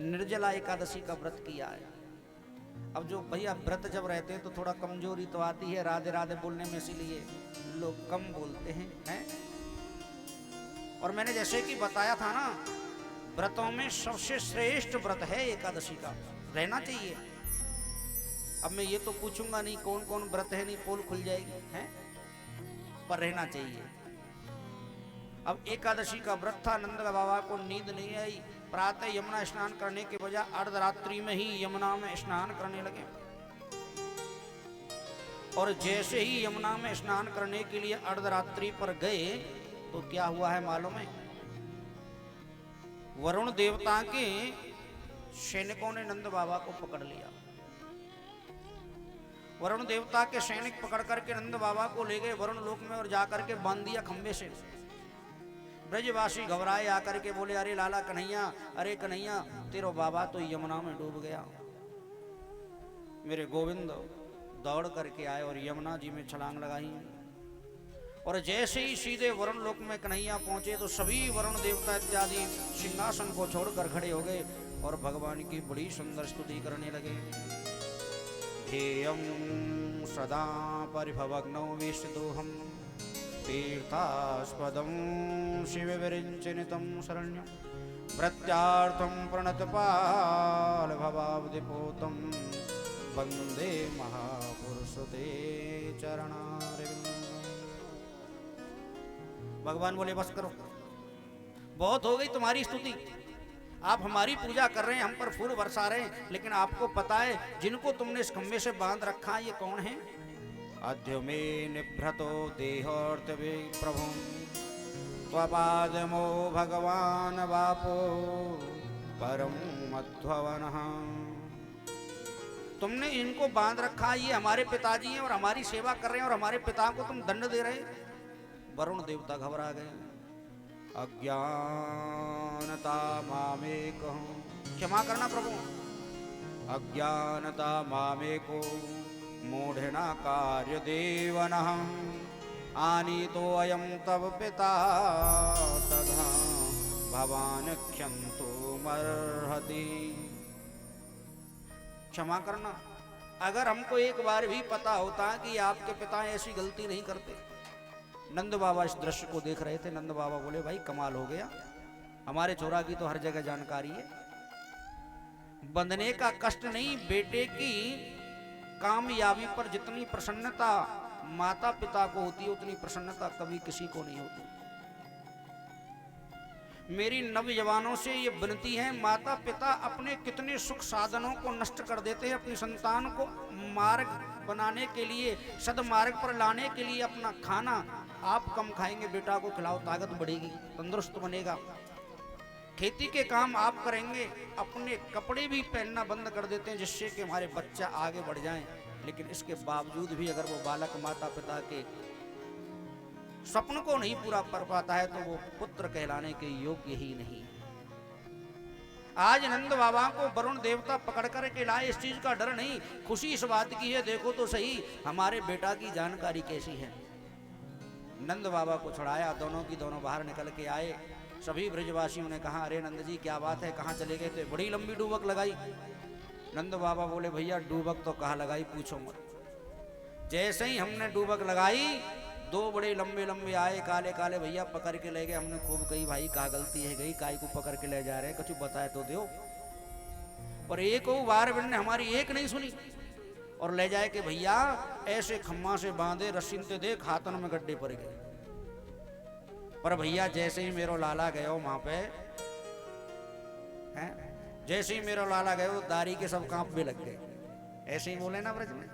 निर्जला एकादशी का व्रत किया है। अब जो भैया व्रत जब रहते हैं तो थोड़ा कमजोरी तो आती है राधे राधे बोलने में, इसीलिए लोग कम बोलते हैं। और मैंने जैसे कि बताया था ना, व्रतों में सबसे श्रेष्ठ व्रत है एकादशी का, रहना चाहिए। अब मैं ये तो पूछूंगा नहीं कौन कौन व्रत है, नहीं पोल खुल जाएगी, हैं? पर रहना चाहिए। अब एकादशी का व्रत था। नंद बाबा को नींद नहीं आई। प्रातः यमुना स्नान करने के बजाय अर्धरात्रि में ही यमुना में स्नान करने लगे। और जैसे ही यमुना में स्नान करने के लिए अर्धरात्रि पर गए तो क्या हुआ है मालूम है? वरुण देवता के सैनिकों ने नंद बाबा को पकड़ लिया। वरुण देवता के सैनिक पकड़ करके नंद बाबा को ले गए वरुण लोक में और जाकर के बांध दिया खंबे से। ब्रजवासी घबराए आकर के बोले, अरे लाला कन्हैया, अरे कन्हैया, तेरो बाबा तो यमुना में डूब गया। मेरे गोविंद दौड़ करके आए और यमुना जी में छलांग लगाई। और जैसे ही सीधे वरुण लोक में कन्हैया पहुंचे तो सभी वरुण देवता इत्यादि सिंहासन को छोड़कर खड़े हो गए और भगवान की बड़ी सुंदर स्तुति करने लगे। ध्येयं सदा परिभवग्नौ विष्णुदोहं तीर्थास्पदं शिवविरिञ्चिनितं शरण्यं प्रत्यार्थं प्रणतपालभवाब्धिपोतं वन्दे महापुरुषते चरणारविन्दम्। भगवान बोले बस करो, बहुत हो गई तुम्हारी स्तुति। आप हमारी पूजा कर रहे हैं, हम पर फूल बरसा रहे हैं, लेकिन आपको पता है जिनको तुमने इस खंबे से बांध रखा है ये कौन है? अद्य मे निभ्रतो देहोर्तवे प्रभुं त्वपादमो भगवान वापो परम मध्ववनः। तुमने इनको बांध रखा है, ये हमारे पिताजी हैं और हमारी सेवा कर रहे हैं और हमारे पिता को तुम दंड दे रहे। वरुण देवता घबरा गए। अज्ञानता मामेकं, क्षमा करना प्रभु, अज्ञानता मामेको मूढ़ना कार्य देवनः आनीतो अयं तव पिता तथा भवान क्षन्तुमर्हति। क्षमा करना, अगर हमको एक बार भी पता होता कि आपके पिता ऐसी गलती नहीं करते। नंद बाबा इस दृश्य को देख रहे थे। नंद बाबा बोले भाई कमाल हो गया, हमारे छोरा की तो हर जगह जानकारी है। बंधने का कष्ट नहीं, बेटे की कामयाबी पर जितनी प्रसन्नता माता पिता को होती है उतनी प्रसन्नता कभी किसी को नहीं होती। मेरी नवजवानों से ये विनती है, माता पिता अपने कितने सुख साधनों को नष्ट कर देते हैं अपनी संतान को मार्ग बनाने के लिए, सदमार्ग पर लाने के लिए। अपना खाना आप कम खाएंगे, बेटा को खिलाओ, ताकत बढ़ेगी, तंदुरुस्त बनेगा। खेती के काम आप करेंगे, अपने कपड़े भी पहनना बंद कर देते हैं जिससे कि हमारे बच्चा आगे बढ़ जाएं। लेकिन इसके बावजूद भी अगर वो बालक माता पिता के स्वप्न को नहीं पूरा कर पाता है तो वो पुत्र कहलाने के योग्य ही नहीं। आज नंद बाबा को वरुण देवता पकड़ कर के लाए, इस चीज का डर नहीं, खुशी इस बात की है, देखो तो सही हमारे बेटा की जानकारी कैसी है। नंद बाबा को छुड़ाया, दोनों की दोनों बाहर निकल के आए। सभी ब्रजवासियों ने कहा, अरे नंद जी क्या बात है, कहाँ चले गए थे? बड़ी लंबी डुबक लगाई। नंद बाबा बोले भैया डूबक तो कहाँ लगाई पूछो मत। जैसे ही हमने डूबक लगाई, दो बड़े लंबे लंबे आए काले काले, भैया पकड़ के ले गए। हमने खूब कही भाई कहाँ गलती है गई, काय को पकड़ के ले जा रहे हैं, कुछ बताए तो दो। पर एक बार ने हमारी एक नहीं सुनी और ले जाए कि भैया ऐसे खम्मा से बांधे रस्सी ते देख हाथन में गड्ढे पड़ गए। पर भैया जैसे ही मेरो लाला गए वहां पे हैं, जैसे ही मेरो लाला गए दारी के सब कांप भी लग गए। ऐसे ही बोले ना ब्रज में,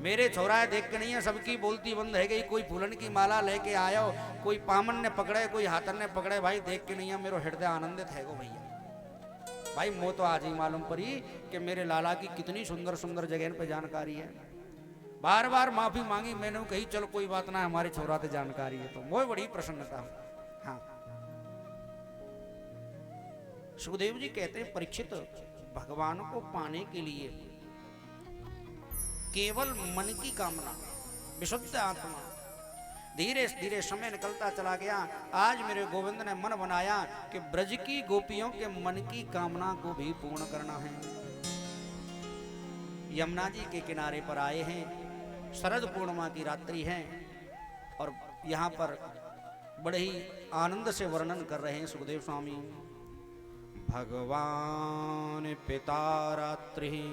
मेरे छोरा देख के नहीं है, सबकी बोलती बंद है गई। कोई फूलन की माला लेके आयो, कोई पामन ने पकड़े, कोई हाथन ने पकड़े, भाई देख के नहीं है, मेरो हृदय आनंदित है गो भैया। भाई मो तो आज ही मालूम पड़ी कि मेरे लाला की कितनी सुंदर सुंदर जगह पे जानकारी है। बार बार माफी मांगी मैंने, कही चलो कोई बात ना, हमारे छोरा से जानकारी है, तो वो बड़ी प्रसन्नता। हाँ, सुखदेव जी कहते हैं परीक्षित, भगवान को पाने के लिए केवल मन की कामना, विशुद्ध आत्मा, धीरे धीरे समय निकलता चला गया। आज मेरे गोविंद ने मन बनाया कि ब्रज की गोपियों के मन की कामना को भी पूर्ण करना है। यमुना जी के किनारे पर आए हैं, शरद पूर्णिमा की रात्रि है और यहाँ पर बड़े ही आनंद से वर्णन कर रहे हैं सुखदेव स्वामी। भगवान पिता रात्रि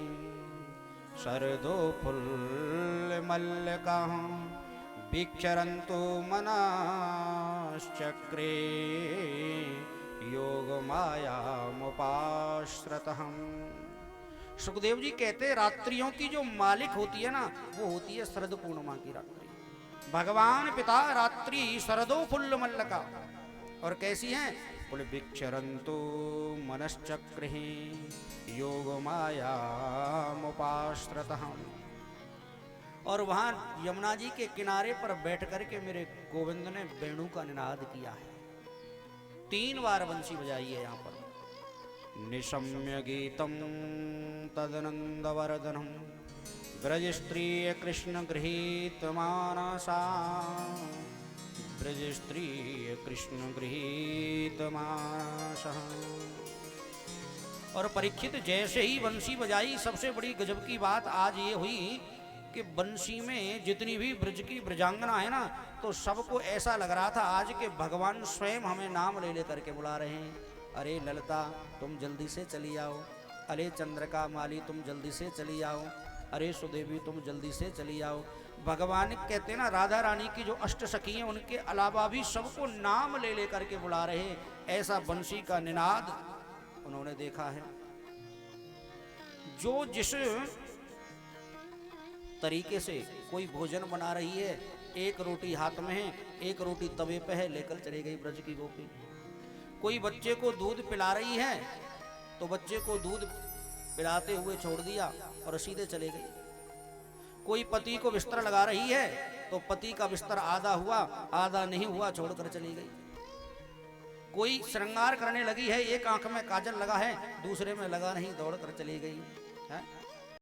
शरदो फुल्ल मल्लिका विक्षरन्तु मनाश्चक्रे योग मायामुपाश्रितः। सुखदेव जी कहते रात्रियों की जो मालिक होती है ना, वो होती है शरद पूर्णिमा की रात्रि। भगवान पिता रात्रि शरदो फुल्ल मल्लिका, और कैसी हैं? बोले विक्षरन्तु मनश्चक्रे योग मायामुपाश्रितः। और वहां यमुना जी के किनारे पर बैठ करके मेरे गोविंद ने वेणु का निनाद किया है। 3 बार बंसी बजाई है यहाँ पर। निशम्य गीतम तदनंदवर्धनम ब्रज स्त्रीय कृष्ण गृहीत मानसा, ब्रज स्त्रीय कृष्ण गृहीत मानसा। और परीक्षित जैसे ही बंसी बजाई, सबसे बड़ी गजब की बात आज ये हुई कि बंसी में जितनी भी ब्रज की ब्रजांगना है ना, तो सबको ऐसा लग रहा था आज के भगवान स्वयं हमें नाम ले लेकर के बुला रहे हैं। अरे ललिता तुम जल्दी से चली आओ, अरे चंद्रका माली तुम जल्दी से चली आओ, अरे सुदेवी तुम जल्दी से चली आओ। भगवान कहते हैं ना, राधा रानी की जो अष्ट सखी हैं उनके अलावा भी सबको नाम ले लेकर के बुला रहे हैं। ऐसा बंसी का निनाद उन्होंने देखा है। जो जिस तरीके से कोई भोजन बना रही है, एक रोटी हाथ में है, एक रोटी तवे पे है, लेकर चली गई ब्रज की गोपी। कोई बच्चे को दूध पिला रही है तो बच्चे को दूध पिलाते हुए छोड़ दिया और सीधे चले गई। कोई पति को बिस्तर लगा रही है तो पति का बिस्तर आधा हुआ, आधा नहीं हुआ, छोड़कर चली गई। कोई श्रृंगार करने लगी है, एक आंख में काजल लगा है, दूसरे में लगा नहीं, दौड़ कर चली गई है।